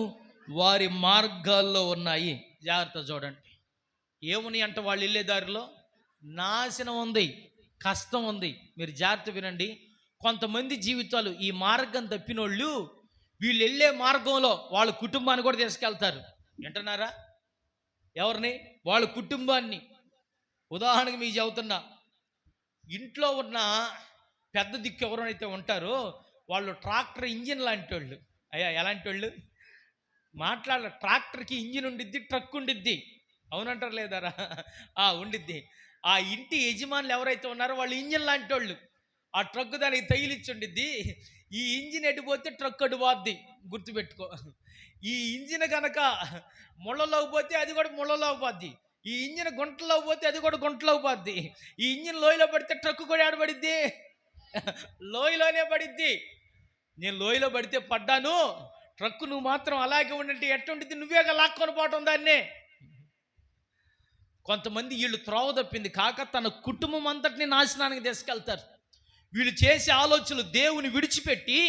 వారి మార్గాల్లో ఉన్నాయి. జాగ్రత్త చూడండి, ఏముని అంటే వాళ్ళు వెళ్ళే దారిలో నాశనం ఉంది, కష్టం ఉంది. మీరు జాగ్రత్త వినండి. కొంతమంది జీవితాలు, ఈ మార్గం తప్పినోళ్ళు వీళ్ళు వెళ్ళే మార్గంలో వాళ్ళ కుటుంబాన్ని కూడా తీసుకెళ్తారు. వింటున్నారా? ఎవరిని? వాళ్ళ కుటుంబాన్ని. ఉదాహరణకి మీకు చెబుతున్నా, ఇంట్లో ఉన్న పెద్ద దిక్కు ఎవరైతే ఉంటారో వాళ్ళు ట్రాక్టర్ ఇంజిన్ లాంటి వాళ్ళు. అయ్యా ఎలాంటి వాళ్ళు? ట్రాక్టర్కి ఇంజిన్ ఉండిద్ది, ట్రక్ ఉండిద్ది. అవునంటారు లేదారా? ఉండిద్ది. ఆ ఇంటి యజమానులు ఎవరైతే ఉన్నారో వాళ్ళు ఇంజిన్ లాంటి వాళ్ళు. ఆ ట్రక్ దానికి తగిలిచ్చి ఉండిద్ది. ఈ ఇంజిన్ ఎడిపోతే ట్రక్ అడిపోద్ది. గుర్తుపెట్టుకో. ఈ ఇంజిన్ కనుక ముళ్ళలోకి పోతే అది కూడా ముళ్ళలోకి పోద్ది. ఈ ఇంజిన్ గుంటలో పోతే అది కూడా గుంటలో పోద్ది. ఈ ఇంజిన్ లోయలో పడితే ట్రక్ కూడా ఆడబడిద్ది, లోయలోనే పడిద్ది. నేను లోయలో పడితే పడ్డాను, ట్రక్ నువ్వు మాత్రం అలాగే ఉండంటే ఎట్టుండిద్ది? నువ్వేగా లాక్కొని పోవటం దాన్నే. కొంతమంది వీళ్ళు త్రోవ తప్పింది కాక తన కుటుంబం అంతటిని నాశనానికి తీసుకెళ్తారు. వీళ్ళు చేసే ఆలోచనలు దేవుని విడిచిపెట్టి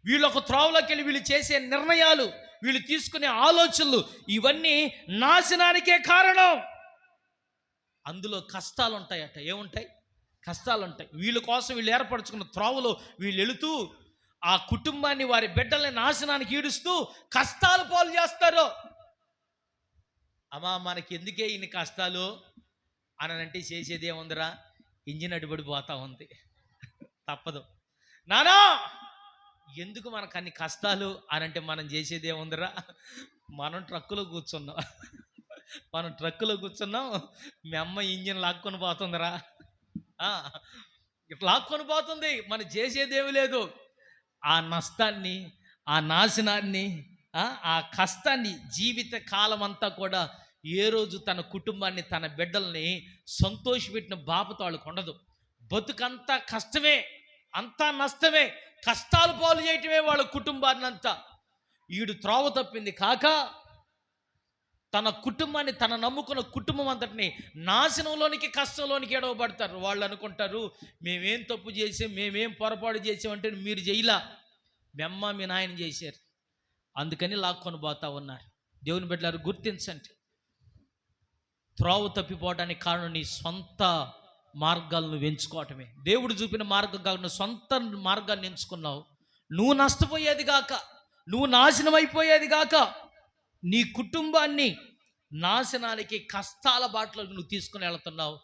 వీళ్ళు ఒక త్రోవలోకి వెళ్ళి వీళ్ళు చేసే నిర్ణయాలు, వీళ్ళు తీసుకునే ఆలోచనలు ఇవన్నీ నాశనానికే కారణం. అందులో కష్టాలు ఉంటాయట. ఏముంటాయి? కష్టాలు ఉంటాయి. వీళ్ళ కోసం వీళ్ళు ఏర్పరచుకున్న త్రోవలో వీళ్ళు వెళుతూ ఆ కుటుంబాన్ని, వారి బిడ్డల్ని నాశనానికి ఈడుస్తూ కష్టాలు పాలు చేస్తారు. అమ్మా మనకి ఎందుకే ఇన్ని కష్టాలు అని అంటే చేసేది ఏముందిరా? ఇంజిన్ అడ్డుపడిపోతా ఉంది, తప్పదు. నానా ఎందుకు మనకు అన్ని కష్టాలు అని అంటే మనం చేసేది ఏముందిరా? మనం ట్రక్కులో కూర్చున్నాం, మీ అమ్మ ఇంజిన్ లాక్కొని పోతుందిరా, లాక్కొని పోతుంది. మనం చేసేదేమి లేదు. ఆ నష్టాన్ని, ఆ నాశనాన్ని, ఆ కష్టాన్ని జీవిత కాలం అంతా కూడా ఏ రోజు తన కుటుంబాన్ని, తన బిడ్డల్ని సంతోషపెట్టిన బాపత వాళ్ళకు ఉండదు. బతుకంతా కష్టమే, అంతా నష్టమే, కష్టాలు పాలు చేయటమే వాళ్ళ కుటుంబాన్ని అంతా. ఈడు త్రోవ తప్పింది కాక తన కుటుంబాన్ని, తన నమ్ముకున్న కుటుంబం అంతటిని నాశనంలోనికి, కష్టంలోనికి ఎడవబడతారు. వాళ్ళు అనుకుంటారు మేమేం తప్పు చేసాం, మేమేం పొరపాటు చేసామంటే మీరు చేయలా, మీ అమ్మ మీ నాయన చేశారు, అందుకని లాక్కొని పోతా ఉన్నారు. దేవుని బిడ్డలారు గుర్తించండి, త్రోవ తప్పిపోవడానికి కారణం నీ సొంత మార్గాలను ఎంచుకోవటమే. దేవుడు చూపిన మార్గం కాక నువ్వు సొంత మార్గాన్ని ఎంచుకున్నావు. నువ్వు నష్టపోయేది కాక, నువ్వు నాశనం అయిపోయేది కాక, నీ కుటుంబాన్ని నాశనానికి, కష్టాల బాటలో నువ్వు తీసుకుని వెళుతున్నావు.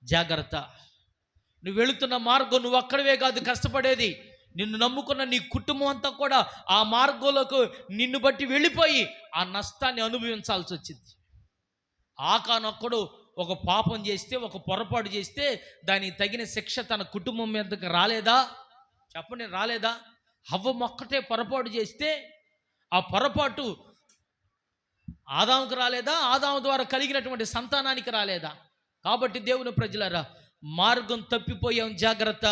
జాగ్రత్త. నువ్వు వెళుతున్న మార్గం నువ్వు ఒక్కడివే కాదు కష్టపడేది, నిన్ను నమ్ముకున్న నీ కుటుంబం అంతా కూడా ఆ మార్గంలోకి నిన్ను బట్టి వెళ్ళిపోయి ఆ నష్టాన్ని అనుభవించాల్సి వచ్చింది. ఆకానొక్కడు ఒక పాపం చేస్తే, ఒక పొరపాటు చేస్తే దానికి తగిన శిక్ష తన కుటుంబం మీదకి రాలేదా? చెప్పండి, రాలేదా? హవ్వ మొక్కటే పొరపాటు చేస్తే ఆ పొరపాటు ఆదాముకు రాలేదా? ఆదాము ద్వారా కలిగినటువంటి సంతానానికి రాలేదా? కాబట్టి దేవుని ప్రజలారా, మార్గం తప్పిపోయాం, జాగ్రత్త.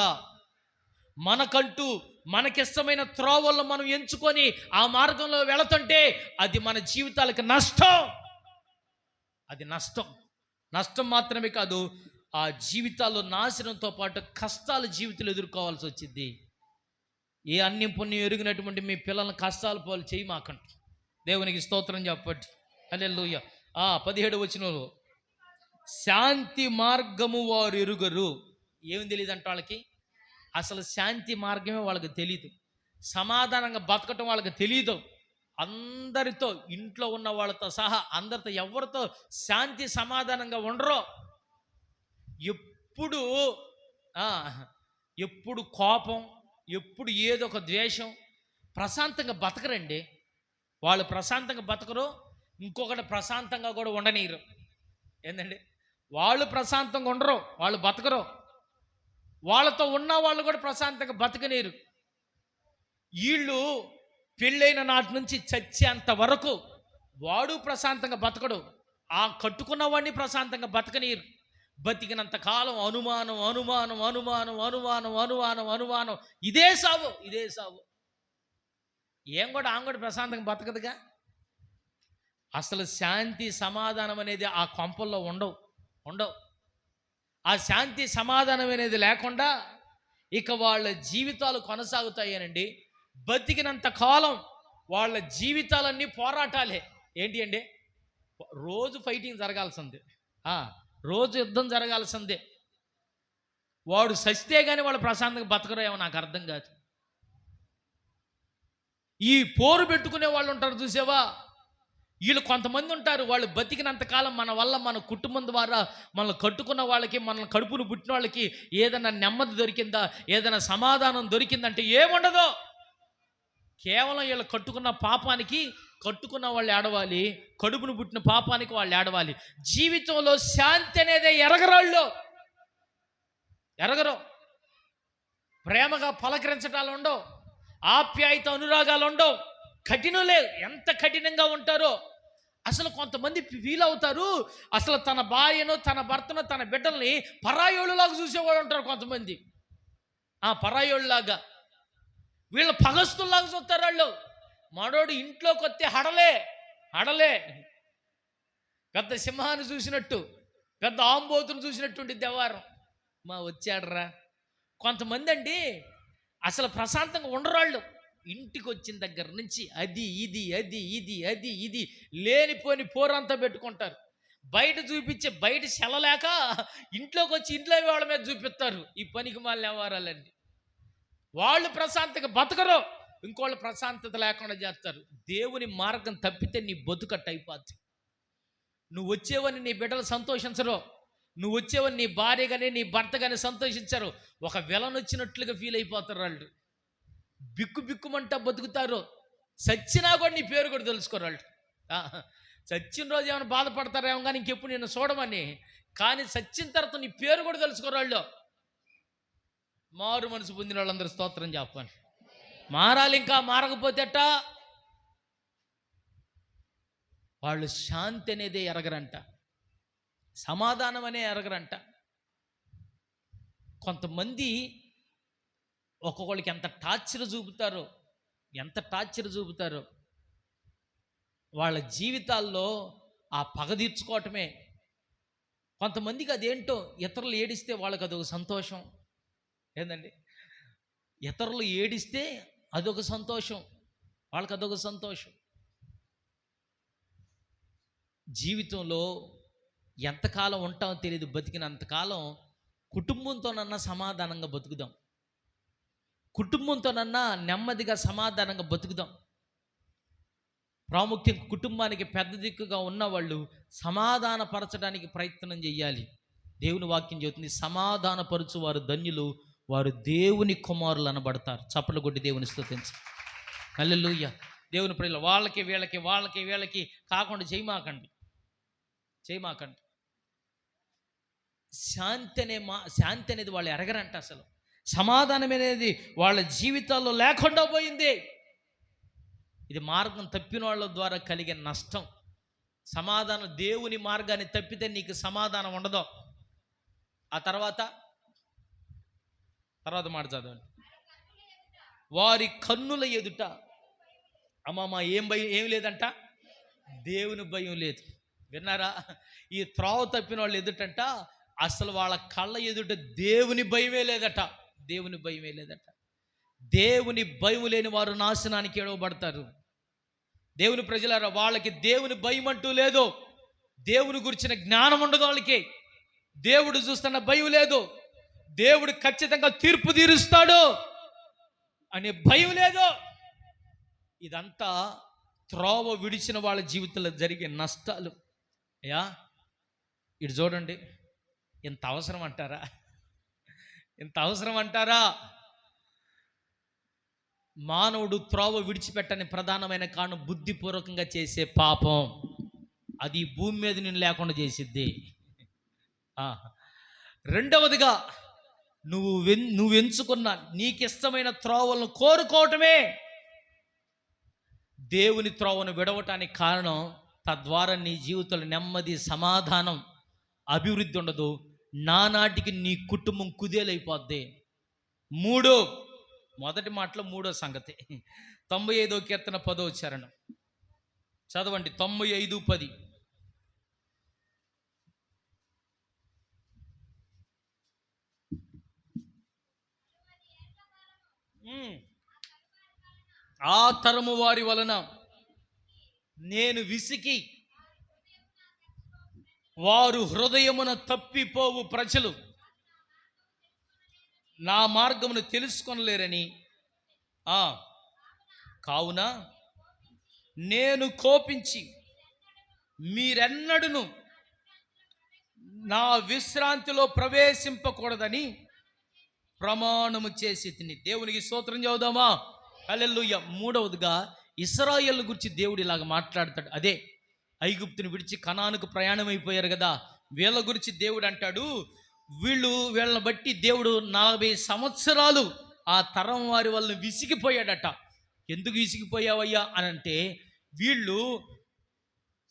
మనకంటూ మనకిష్టమైన త్రోవల్లో మనం ఎంచుకొని ఆ మార్గంలో వెళుతుంటే అది మన జీవితాలకు నష్టం. అది నష్టం మాత్రమే కాదు, ఆ జీవితాల్లో నాశనంతో పాటు కష్టాలు జీవితంలో ఎదుర్కోవాల్సి వచ్చింది. ఏ అన్యం పుణ్యం ఎరిగినటువంటి మీ పిల్లలను కష్టాలు పాలు చేయమాకండి. దేవునికి స్తోత్రం చెప్పండి. హల్లెలూయా. 17వ వచనంలో శాంతి మార్గము వారు ఎరుగరు. ఏమి తెలియదు అంట వాళ్ళకి? అసలు శాంతి మార్గమే వాళ్ళకి తెలియదు. సమాధానంగా బతకటం వాళ్ళకి తెలియదు. అందరితో, ఇంట్లో ఉన్న వాళ్ళతో సహా అందరితో, ఎవరితో శాంతి సమాధానంగా ఉండరు. ఎప్పుడు కోపం, ఎప్పుడు ఏదో ఒక ద్వేషం. ప్రశాంతంగా బతకరండి వాళ్ళు. ప్రశాంతంగా బతకరు, ఇంకొకటి ప్రశాంతంగా కూడా ఉండనీరు. ఏంటండి? వాళ్ళు ప్రశాంతంగా ఉండరు, వాళ్ళు బతకరు. వాళ్ళతో ఉన్న వాళ్ళు కూడా ప్రశాంతంగా బతకనీరు. వీళ్ళు పెళ్ళైన నాటి నుంచి చచ్చేంత వరకు వాడు ప్రశాంతంగా బతకడు, ఆ కట్టుకున్న వాడిని ప్రశాంతంగా బతకనీరు. బతికినంత కాలం అనుమానం, ఇదే సావు. ఆమె కూడా ప్రశాంతంగా బతకదుగా. అసలు శాంతి సమాధానం అనేది ఆ కొంపల్లో ఉండవు. ఆ శాంతి సమాధానం అనేది లేకుండా ఇక వాళ్ళ జీవితాలు కొనసాగుతాయేనండి. బతికినంత కాలం వాళ్ళ జీవితాలన్నీ పోరాటాలే. ఏంటి అండి? రోజు ఫైటింగ్ జరగాల్సిందే, రోజు యుద్ధం జరగాల్సిందే. వాడు సస్తే కానీ వాళ్ళు ప్రశాంతంగా బతకరేమో నాకు అర్థం కాదు. ఈ పోరు పెట్టుకునే వాళ్ళు ఉంటారు చూసావా, వీళ్ళు కొంతమంది ఉంటారు. వాళ్ళు బతికినంత కాలం మన వల్ల, మన కుటుంబం ద్వారా మనల్ని కట్టుకున్న వాళ్ళకి, మనల్ని కడుపును పుట్టిన వాళ్ళకి ఏదైనా నెమ్మది దొరికిందా, ఏదైనా సమాధానం దొరికిందంటే ఏముండదు. కేవలం వీళ్ళు కట్టుకున్న పాపానికి కట్టుకున్న వాళ్ళు ఏడవాలి, కడుపును పుట్టిన పాపానికి వాళ్ళు ఏడవాలి. జీవితంలో శాంతి అనేదే ఎరగరాళ్ళు, ఎరగరు. ప్రేమగా పలకరించటాలు ఉండవు, ఆప్యాయత అనురాగాలు ఉండవు, కఠినం లేదు. ఎంత కఠినంగా ఉంటారో అసలు కొంతమంది ఫీల్ అవుతారు. అసలు తన భార్యను, తన భర్తను, తన బిడ్డల్ని పరాయోళ్ళలాగా చూసేవాళ్ళు ఉంటారు కొంతమంది. పరాయోళ్ళలాగా, వీళ్ళ పగస్తుల్లాగా చూస్తారు వాళ్ళు. మనోడు ఇంట్లోకి వస్తే హడలే పెద్ద సింహాన్ని చూసినట్టు, పెద్ద ఆంబోతును చూసినట్టుండి వ్యవహారం. వచ్చాడరా. కొంతమంది అండి అసలు ప్రశాంతంగా ఉండరాళ్ళు. ఇంటికి వచ్చిన దగ్గర నుంచి అది ఇది లేనిపోని పోరంతా పెట్టుకుంటారు. బయట చూపించే, బయట సెలలేక ఇంట్లోకి వచ్చి ఇంట్లో వాళ్ళ మీద చూపిస్తారు ఈ పనికి మాలిన వ్యవహారాలన్నీ. వాళ్ళు ప్రశాంతంగా బతకరు, ఇంకోళ్ళు ప్రశాంతత లేకుండా చేస్తారు. దేవుని మార్గం తప్పితే నీ బతుకట్టు అయిపోద్ది. నువ్వు వచ్చేవని నీ బిడ్డలు సంతోషించరు, నువ్వు వచ్చేవని నీ భార్య కానీ నీ భర్త కానీ సంతోషించరు. ఒక విలన్ వచ్చినట్లుగా ఫీల్ అయిపోతారు వాళ్ళు. బిక్కుమంటా బతుకుతారు. చచ్చినా కూడా నీ పేరు కూడా తెలుసుకోరు వాళ్ళు. చచ్చిన రోజు ఏమైనా బాధపడతారేమో కానీ ఇంకెప్పుడు నేను చూడమని, కానీ చచ్చిన తర్వాత నీ పేరు కూడా తెలుసుకోరు వాళ్ళు. మారు మనసు పొందిన వాళ్ళందరూ స్తోత్రం చెప్పండి. మారాలి. ఇంకా మారకపోతేట వాళ్ళు శాంతి అనేదే ఎరగరంట, సమాధానం అనే ఎరగరంట. కొంతమంది ఒక్కొక్కరికి ఎంత టార్చర్ చూపుతారో వాళ్ళ జీవితాల్లో ఆ పగ తీర్చుకోవటమే. కొంతమందికి అదేంటో, ఇతరులు ఏడిస్తే వాళ్ళకి అదొక సంతోషం. ఏందండి, ఇతరులు ఏడిస్తే అదొక సంతోషం, వాళ్ళకి అదొక సంతోషం. జీవితంలో ఎంతకాలం ఉంటామో తెలియదు. బతికినంతకాలం కుటుంబంతోనన్నా సమాధానంగా బతుకుదాం, కుటుంబంతోనన్నా నెమ్మదిగా సమాధానంగా బతుకుదాం. ప్రాముఖ్యంగా కుటుంబానికి పెద్ద దిక్కుగా ఉన్నవాళ్ళు సమాధానపరచడానికి ప్రయత్నం చేయాలి. దేవుని వాక్యం చెబుతుంది, సమాధానపరచు వారు ధన్యులు, వారు దేవుని కుమారులు అనబడతారు. చప్పట్లు కొట్టి దేవుని స్తుతించు. హల్లెలూయా. దేవుని ప్రియులు, వాళ్ళకి వీళ్ళకి కాకుండా చేయమాకండి. శాంతి అనేది వాళ్ళు ఎరగరంట. అసలు సమాధానం అనేది వాళ్ళ జీవితాల్లో లేకుండా పోయింది. ఇది మార్గం తప్పిన వాళ్ళ ద్వారా కలిగే నష్టం. సమాధానం, దేవుని మార్గాన్ని తప్పితే నీకు సమాధానం ఉండదు. ఆ తర్వాత మాట చదవండి. వారి కన్నుల ఎదుట ఏం లేదంట, దేవుని భయం లేదు. విన్నారా? ఈ త్రోవ తప్పిన వాళ్ళు ఎదుటంట అసలు వాళ్ళ కళ్ళ ఎదుట దేవుని భయమే లేదట. దేవుని భయం లేని వారు నాశనానికి ఎడవబడతారు. దేవుని ప్రజలారా, వాళ్ళకి దేవుని భయం అంటూ లేదు. దేవుని గురించిన జ్ఞానం ఉండదు వాళ్ళకి. దేవుడు చూస్తున్న భయం లేదు. దేవుడు ఖచ్చితంగా తీర్పు తీరుస్తాడు అనే భయం లేదు. ఇదంతా త్రోవ విడిచిన వాళ్ళ జీవితంలో జరిగే నష్టాలు. ఇటు చూడండి, ఇంత అవసరం అంటారా? మానవుడు త్రోవ విడిచిపెట్టని ప్రధానమైన కారణం బుద్ధిపూర్వకంగా చేసే పాపం. అది భూమి మీద నేను లేకుండా చేసిద్ది. రెండవదిగా నువ్వు ఎంచుకున్న నీకిష్టమైన త్రోవలను కోరుకోవటమే దేవుని త్రోవను విడవటానికి కారణం. తద్వారా నీ జీవితంలో నెమ్మది, సమాధానం, అభివృద్ధి ఉండదు. నానాటికి నీ కుటుంబం కుదేలైపోద్ది. మొదటి మాటలో మూడో సంగతి, 95వ కీర్తన 10వ చరణం చదవండి. 95:10. ఆ తరము వారి వలన నేను విసికి వారు హృదయమున తప్పిపోవు ప్రజలు నా మార్గమును తెలుసుకొనలేరని కావున నేను కోపించి మీరెన్నడును నా విశ్రాంతిలో ప్రవేశింపకూడదని ప్రమాణము చేసి తిని. దేవునికి స్తోత్రం చెబుదామా? హల్లెలూయా. మూడవదిగా ఇశ్రాయేలు గురించి దేవుడు ఇలాగ మాట్లాడతాడు. అదే ఐగుప్తుని విడిచి కనానుకు ప్రయాణం అయిపోయారు కదా, వీళ్ళ గురించి దేవుడు అంటాడు, వీళ్ళని బట్టి దేవుడు 40 సంవత్సరాలు ఆ తరం వారి వల్ల విసిగిపోయాడట. ఎందుకు విసిగిపోయావయ్యా అని అంటే, వీళ్ళు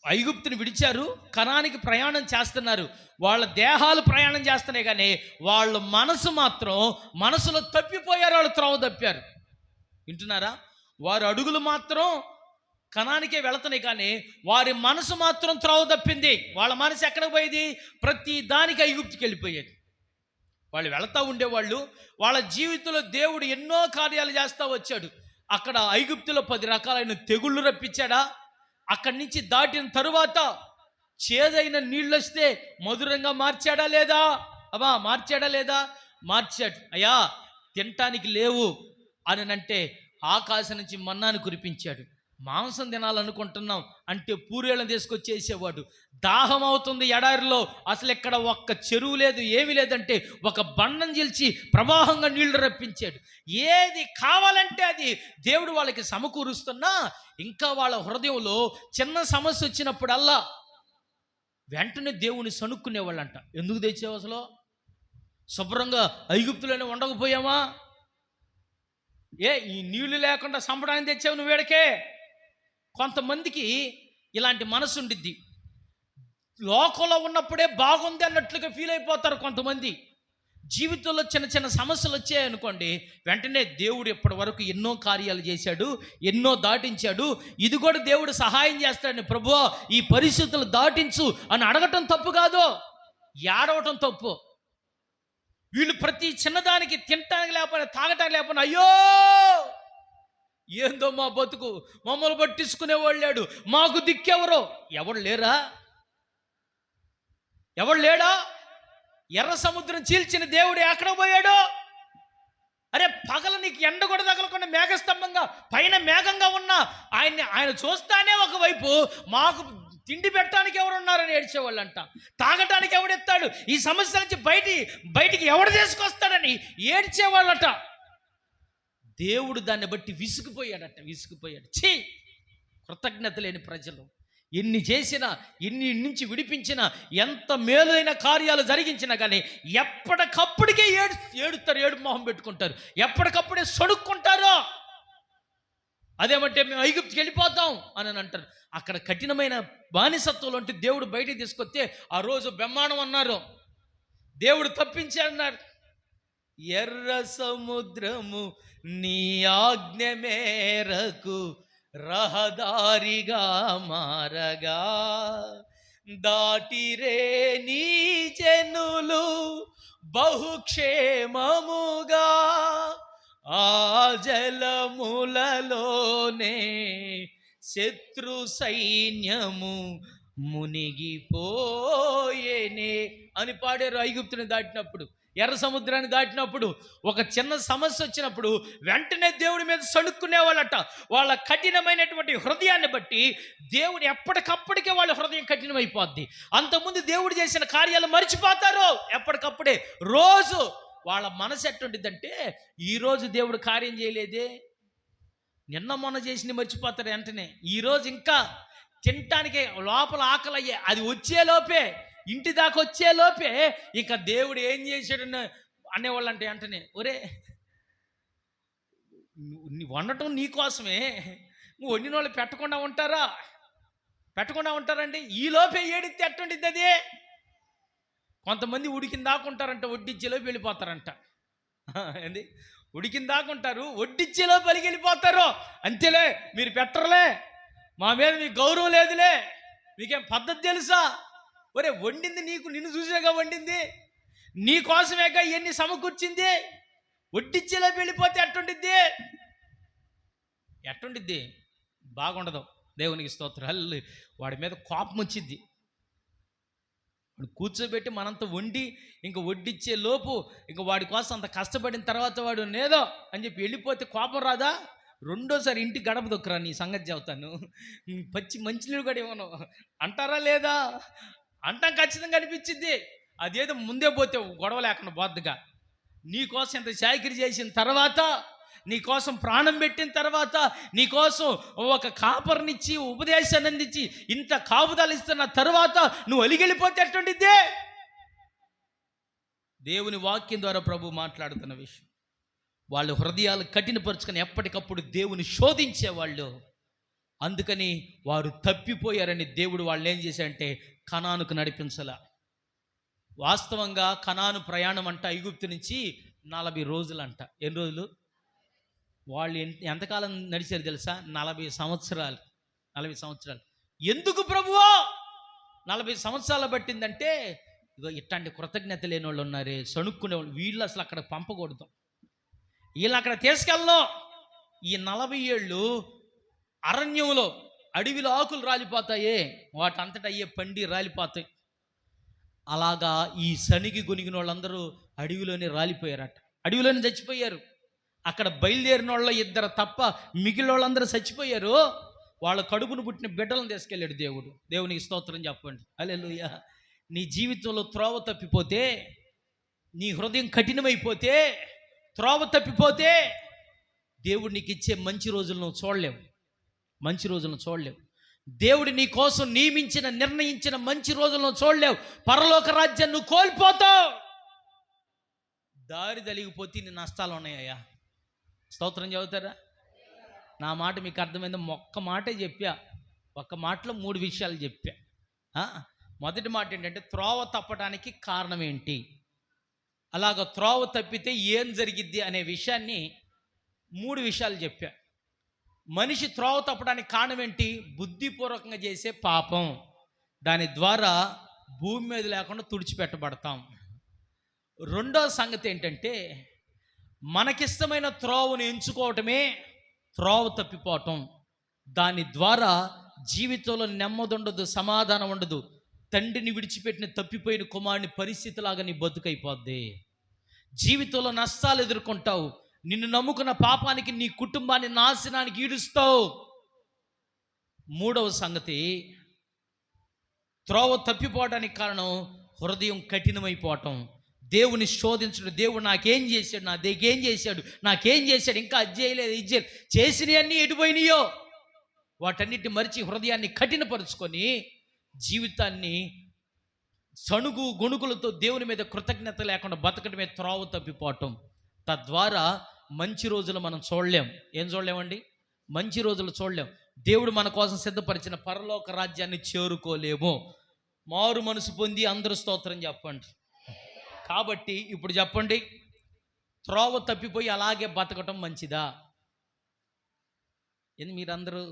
ఐగుప్తుని విడిచారు, కనానికి ప్రయాణం చేస్తున్నారు. వాళ్ళ దేహాలు ప్రయాణం చేస్తున్నాయి, కానీ వాళ్ళ మనసులో తప్పిపోయారు. వాళ్ళు త్రోవ తప్పారు. వింటున్నారా? వారి అడుగులు మాత్రం కనానికే వెళుతున్నాయి, కానీ వారి మనసు మాత్రం త్రోవ తప్పింది. వాళ్ళ మనసు ఎక్కడికి పోయేది? ప్రతి దానికి ఐగుప్తుకి వెళ్ళిపోయేది. వాళ్ళు వెళతా ఉండేవాళ్ళు. వాళ్ళ జీవితంలో దేవుడు ఎన్నో కార్యాలు చేస్తూ వచ్చాడు. అక్కడ ఐగుప్తులో 10 రకాలైన తెగుళ్ళు రప్పించాడా? అక్కడి నుంచి దాటిన తరువాత చేదైన నీళ్ళు వస్తే మధురంగా మార్చాడా లేదా? మార్చాడా లేదా? మార్చాడు. అయ్యా తినటానికి లేవు అని అంటే ఆకాశం నుంచి మన్నాను కురిపించాడు. మాంసం తినాలనుకుంటున్నాం అంటే పూరేళ్ళని తీసుకొచ్చేసేవాడు. దాహం అవుతుంది ఎడారిలో, అసలు ఇక్కడ ఒక్క చెరువు లేదు, ఏమీ లేదంటే ఒక బండం చీల్చి ప్రవాహంగా నీళ్లు రప్పించాడు. ఏది కావాలంటే అది దేవుడు వాళ్ళకి సమకూరుస్తున్నా, ఇంకా వాళ్ళ హృదయంలో చిన్న సమస్య వచ్చినప్పుడల్లా వెంటనే దేవుని సణుక్కునేవాళ్ళంట. ఎందుకు తెచ్చావు? అసలు శుభ్రంగా ఐగుప్తులోనే ఉండకపోయామా? ఈ నీళ్లు లేకుండా సంపడానికి తెచ్చావు నువ్వు వేడకే. కొంతమందికి ఇలాంటి మనసు ఉండిద్ది. లోకంలో ఉన్నప్పుడే బాగుంది అన్నట్లుగా ఫీల్ అయిపోతారు కొంతమంది. జీవితంలో చిన్న చిన్న సమస్యలు వచ్చాయనుకోండి, వెంటనే దేవుడు ఇప్పటి వరకు ఎన్నో కార్యాలు చేశాడు, ఎన్నో దాటించాడు, ఇది కూడా దేవుడు సహాయం చేస్తాడని, ప్రభువా ఈ పరిస్థితులు దాటించు అని అడగటం తప్పు కాదు, ఏడవటం తప్పు. వీళ్ళు ప్రతి చిన్నదానికి తినటానికి లేకపోయినా తాగటానికి లేకపోయినా అయ్యో ఏందో మా బతుకు, మమ్మల్ని పట్టించుకునేవాళ్ళు లేడు, మాకు దిక్కెవరో. ఎవడు లేరా? ఎవడు లేడా? ఎర్ర సముద్రం చీల్చిన దేవుడు ఎక్కడ పోయాడు? అరే పగల నీకు ఎండ కూడా తగలకుండా మేఘస్తంభంగా పైన మేఘంగా ఉన్నా ఆయన చూస్తానే ఒకవైపు మాకు తిండి పెట్టడానికి ఎవరున్నారని ఏడ్చేవాళ్ళంట. తాగటానికి ఎవడెత్తాడు, ఈ సమస్య నుంచి బయటికి ఎవడు తీసుకొస్తాడని ఏడ్చేవాళ్ళట. దేవుడు దాన్ని బట్టి విసిగిపోయాడు. ఛీ, కృతజ్ఞత లేని ప్రజలు. ఎన్ని చేసినా, ఎన్ని నుంచి విడిపించినా, ఎంత మేలైన కార్యాలు జరిగించినా కానీ ఎప్పటికప్పుడికే ఏడుస్తారు, ఏడు మొహం పెట్టుకుంటారు, ఎప్పటికప్పుడే సొడుక్కుంటారు. అదేమంటే మేము ఐగుప్తుకి వెళ్ళిపోతాం అని అంటారు. అక్కడ కఠినమైన బానిసత్వం అంటే దేవుడు బయటికి తీసుకొస్తే ఆ రోజు బ్రహ్మాండం అన్నారు, దేవుడు తప్పించాడన్నారు. ఎర్ర సముద్రము నీ ఆజ్ఞ మేరకు రహదారిగా మారగా, దాటిరే నీ జనులు బహుక్షేమముగా, ఆ జలములలోనే శత్రు సైన్యము మునిగిపోయేనే అని పాడారు. ఐగుప్తుని దాటినప్పుడు, ఎర్ర సముద్రాన్ని దాటినప్పుడు, ఒక చిన్న సమస్య వచ్చినప్పుడు వెంటనే దేవుడి మీద సణుక్కునేవాళ్ళట. వాళ్ళ కఠినమైనటువంటి హృదయాన్ని బట్టి దేవుడు ఎప్పటికప్పటికే వాళ్ళ హృదయం కఠినమైపోద్ది. అంతకుముందు దేవుడు చేసిన కార్యాలు మర్చిపోతారు ఎప్పటికప్పుడే. రోజు వాళ్ళ మనసు ఎట్టుండిద్దంటే, ఈరోజు దేవుడు కార్యం చేయలేదే, నిన్న మొన్న చేసింది మర్చిపోతారు వెంటనే. ఈరోజు ఇంకా తినటానికే లోపల ఆకలి అయ్యే, అది వచ్చేలోపే, ఇంటి దాకా వచ్చేలోపే ఇక దేవుడు ఏం చేశాడని అనేవాళ్ళు. అంటే వెంటనే ఒరే వండటం నీకోసమే, నువ్వు వండిన వాళ్ళు పెట్టకుండా ఉంటారండి. ఈ లోపే ఏడితే ఎట్టుండిద్ది అది. కొంతమంది ఉడికిన దాకుంటారంట, వడ్డిచ్చేలోపు వెళ్ళిపోతారంట. ఏంది ఉడికిన దాకుంటారు, వడ్డిచ్చేలోపు వెళ్ళిపోతారు. అంతేలే, మీరు పెట్టరులే, మా మీద మీకు గౌరవం లేదులే, మీకేం పద్ధతి తెలుసా? ఒరే వండింది నిన్ను చూసేగా వండింది, నీ కోసమేగా ఇవన్నీ సమకూర్చింది. వడ్డిచ్చేలోపు వెళ్ళిపోతే ఎట్టుండిద్ది? బాగుండదు. దేవునికి స్తోత్రాలు. వాడి మీద కోపం వచ్చింది. వాడు కూర్చోబెట్టి మనంత వండి ఇంక వడ్డిచ్చే లోపు ఇంక వాడి కోసం అంత కష్టపడిన తర్వాత వాడు నేదో అని చెప్పి వెళ్ళిపోతే కోపం రాదా? రెండోసారి ఇంటి గడప దొక్కరా, నీ సంగతి చెబుతాను, పచ్చి మంచినీళ్ళు కూడా ఇవ్వను అంటారా లేదా? అంటాం, ఖచ్చితంగా అనిపించింది. అదేదో ముందే పోతే గొడవ లేకుండా బొద్దుగా, నీకోసం ఇంత చాకిరి చేసిన తర్వాత, నీకోసం ప్రాణం పెట్టిన తర్వాత, నీకోసం ఒక కాపర్నిచ్చి ఉపదేశాన్ని అందించి ఇంత కాపుదలు ఇస్తున్న తర్వాత నువ్వు అలిగెళ్ళిపోతే ఎట్టుండిద్దే? దేవుని వాక్యం ద్వారా ప్రభు మాట్లాడుతున్న విషయం. వాళ్ళు హృదయాలు కఠినపరుచుకొని ఎప్పటికప్పుడు దేవుని శోధించేవాళ్ళు. అందుకని వారు తప్పిపోయారని దేవుడు వాళ్ళని ఏం చేశాడంటే కనానుకు నడిపించలా. వాస్తవంగా కనాను ప్రయాణం అంట ఐగుప్తు నుంచి 40 రోజులు అంట. ఎన్ని రోజులు? వాళ్ళు ఎంతకాలం నడిచారు తెలుసా? 40 సంవత్సరాలు. 40 సంవత్సరాలు. ఎందుకు ప్రభువా 40 సంవత్సరాలు పట్టిందంటే, ఇగో ఇట్లాంటి కృతజ్ఞత లేని వాళ్ళు ఉన్నారే, సణుక్కునే వాళ్ళు, వీళ్ళు అసలు అక్కడ పంపకూడదు, వీళ్ళు అక్కడ తీసుకెళ్ళను. ఈ 40 ఏళ్ళు అరణ్యంలో, అడవిలో ఆకులు రాలిపోతాయే, వాటంతటా అయ్యే పండి రాలిపోతాయి. అలాగా ఈ సనిగి గొనిగిన వాళ్ళందరూ అడవిలోనే రాలిపోయారట, అడవిలోనే చచ్చిపోయారు. అక్కడ బయలుదేరిన వాళ్ళ 2 తప్ప మిగిలిన వాళ్ళందరూ చచ్చిపోయారు. వాళ్ళ కడుపును పుట్టిన బిడ్డలను తీసుకెళ్ళాడు దేవుడు. దేవునికి స్తోత్రం చెప్పండి. హల్లెలూయా. నీ జీవితంలో త్రోవ తప్పిపోతే, నీ హృదయం కఠినమైపోతే, త్రోవ తప్పిపోతే, దేవుడు నీకు ఇచ్చే మంచి రోజులను చూడలేవు. మంచి రోజులను చూడలేవు. దేవుడు నీ కోసం నియమించిన, నిర్ణయించిన మంచి రోజులను చూడలేవు. పరలోక రాజ్యాన్ని నువ్వు కోల్పోతావు. దారి తలిగిపోతే నీ నష్టాలు ఉన్నాయ్యా. స్తోత్రం చదువుతారా? నా మాట మీకు అర్థమైందా? ఒక్క మాటే చెప్పా, ఒక్క మాటలో 3 విషయాలు చెప్పా. మొదటి మాట ఏంటంటే త్రోవ తప్పడానికి కారణం ఏంటి, అలాగ త్రోవ తప్పితే ఏం జరిగిద్ది అనే విషయాన్ని 3 విషయాలు చెప్పా. మనిషి త్రోవ తప్పడానికి కారణం ఏంటి? బుద్ధిపూర్వకంగా చేసే పాపం. దాని ద్వారా భూమి మీద లేకుండా తుడిచిపెట్టబడతాం. రెండో సంగతి ఏంటంటే మనకిష్టమైన త్రోవను ఎంచుకోవటమే త్రోవ తప్పిపోవటం. దాని ద్వారా జీవితంలో నెమ్మది ఉండదు, సమాధానం ఉండదు. తండ్రిని విడిచిపెట్టిన తప్పిపోయిన కుమారుని పరిస్థితిలాగా నీ బతుకైపోద్ది. జీవితంలో నష్టాలు ఎదుర్కొంటావు. నిన్ను నమ్ముకున్న పాపానికి, నీ కుటుంబాన్ని నాశనానికి ఈడుస్తావు. మూడవ సంగతి, త్రోవ తప్పిపోవడానికి కారణం హృదయం కఠినమైపోవటం. దేవుని శోధించడం. దేవుడు నాకేం చేశాడు, నా దగ్గేం చేశాడు, నాకేం చేశాడు, ఇంకా అది చేయలేదు, ఇది చేయలేదు, చేసినవన్నీ ఎడిపోయినాయో వాటన్నిటిని మరిచి హృదయాన్ని కఠినపరుచుకొని జీవితాన్ని సణుగు గొణుగులతో దేవుని మీద కృతజ్ఞత లేకుండా బతకడమే త్రోవ తప్పిపోవటం. తద్వారా మంచి రోజులు మనం చూడలేం. ఏం చూడలేమండి? మంచి రోజులు చూడలేం. దేవుడు మన కోసం సిద్ధపరిచిన పరలోక రాజ్యాన్ని చేరుకోలేము. మారు మనసు పొంది అందరూ స్తోత్రం చెప్పండి. కాబట్టి ఇప్పుడు చెప్పండి, త్రోవ తప్పిపోయి అలాగే బతకటం మంచిదా? మీరందరూ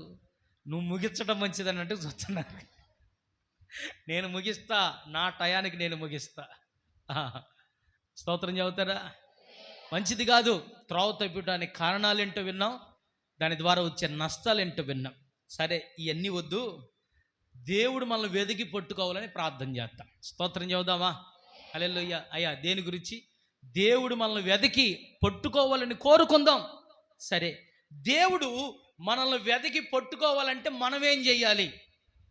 నువ్వు ముగించడం మంచిదని అంటే చూస్తున్నారు. నేను ముగిస్తా, నా టయానికి నేను ముగిస్తా. స్తోత్రం చెబుతారా? మంచిది కాదు. త్రోవ తప్పిటానికి కారణాలు ఏంటో విన్నాం, దాని ద్వారా వచ్చే నష్టాలు ఏంటో విన్నాం. సరే, ఇవన్నీ వద్దు, దేవుడు మనల్ని వెతికి పట్టుకోవాలని ప్రార్థన చేస్తాం. స్తోత్రం చెబుదామా? హల్లెలూయా. అయ్యా, దేని గురించి? దేవుడు మనల్ని వెతికి పట్టుకోవాలని కోరుకుందాం. సరే, దేవుడు మనల్ని వెతికి పట్టుకోవాలంటే మనం ఏం చేయాలి?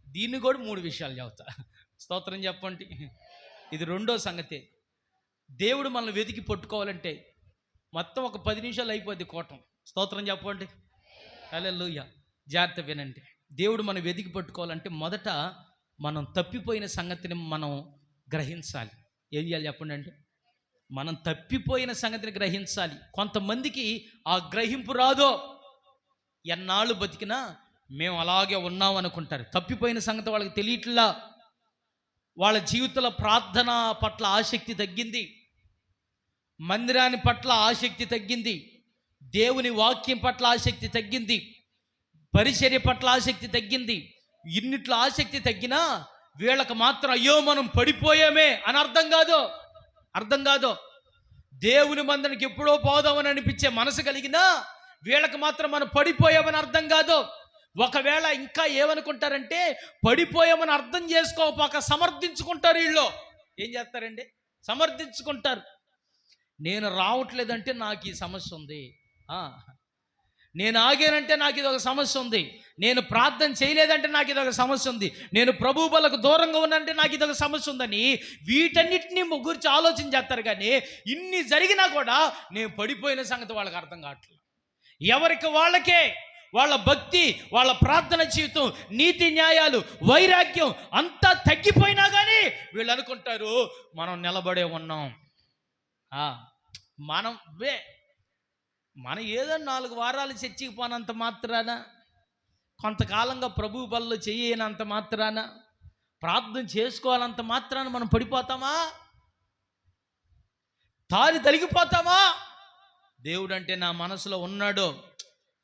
దీన్ని కూడా 3 విషయాలు చెబుతా. స్తోత్రం చెప్పండి. ఇది రెండో సంగతి. దేవుడు మనల్ని వెతికి పట్టుకోవాలంటే మొత్తం ఒక 10 నిమిషాలు అయిపోద్ది కోటం. స్తోత్రం చెప్పండి. హల్లెలూయా. జాగ్రత్త వినండి. దేవుడు మనం వెతికి పట్టుకోవాలంటే మొదట మనం తప్పిపోయిన సంగతిని మనం గ్రహించాలి. ఏం చేయాలి చెప్పండి? అంటే మనం తప్పిపోయిన సంగతిని గ్రహించాలి. కొంతమందికి ఆ గ్రహింపు రాదో, ఎన్నాళ్ళు బతికినా మేము అలాగే ఉన్నాం అనుకుంటారు. తప్పిపోయిన సంగతి వాళ్ళకి తెలియట్లా. వాళ్ళ జీవితంలో ప్రార్థన పట్ల ఆసక్తి తగ్గింది, మందిరాన్ని పట్ల ఆసక్తి తగ్గింది, దేవుని వాక్యం పట్ల ఆసక్తి తగ్గింది, పరిచర్య పట్ల ఆసక్తి తగ్గింది. ఇన్నిట్లో ఆసక్తి తగ్గినా వీళ్ళకి మాత్రం అయ్యో మనం పడిపోయామే అని అర్థం కాదు. దేవుని మందిరానికి ఎప్పుడో పోదామని అనిపించే మనసు కలిగినా వీళ్ళకి మాత్రం మనం పడిపోయామని అర్థం కాదు. ఒకవేళ ఇంకా ఏమనుకుంటారంటే పడిపోయామని అర్థం చేసుకోకపోక సమర్థించుకుంటారు. వీళ్ళు ఏం చేస్తారండి? సమర్థించుకుంటారు. నేను రావట్లేదంటే నాకు ఈ సమస్య ఉంది, నేను ఆగానంటే నాకు ఇది ఒక సమస్య ఉంది, నేను ప్రార్థన చేయలేదంటే నాకు ఇది ఒక సమస్య ఉంది, నేను ప్రభు బలకు దూరంగా ఉన్నానంటే నాకు ఇది ఒక సమస్య ఉందని వీటన్నిటిని గురించి ఆలోచన చేస్తారు. కానీ ఇన్ని జరిగినా కూడా నేను పడిపోయిన సంగతి వాళ్ళకి అర్థం కావట్లేదు. ఎవరికి వాళ్ళకే వాళ్ళ భక్తి, వాళ్ళ ప్రార్థన జీవితం, నీతి న్యాయాలు, వైరాగ్యం అంతా తగ్గిపోయినా కానీ వీళ్ళు అనుకుంటారు మనం నిలబడే ఉన్నాం. మనం ఏదో 4 వారాలు చర్చికి పోనంత మాత్రాన, కొంతకాలంగా ప్రభు బల్లో చేయనంత మాత్రాన, ప్రార్థన చేసుకోవాలంత మాత్రాన మనం పడిపోతామా? తారి తలిగిపోతామా? దేవుడు అంటే నా మనసులో ఉన్నాడో,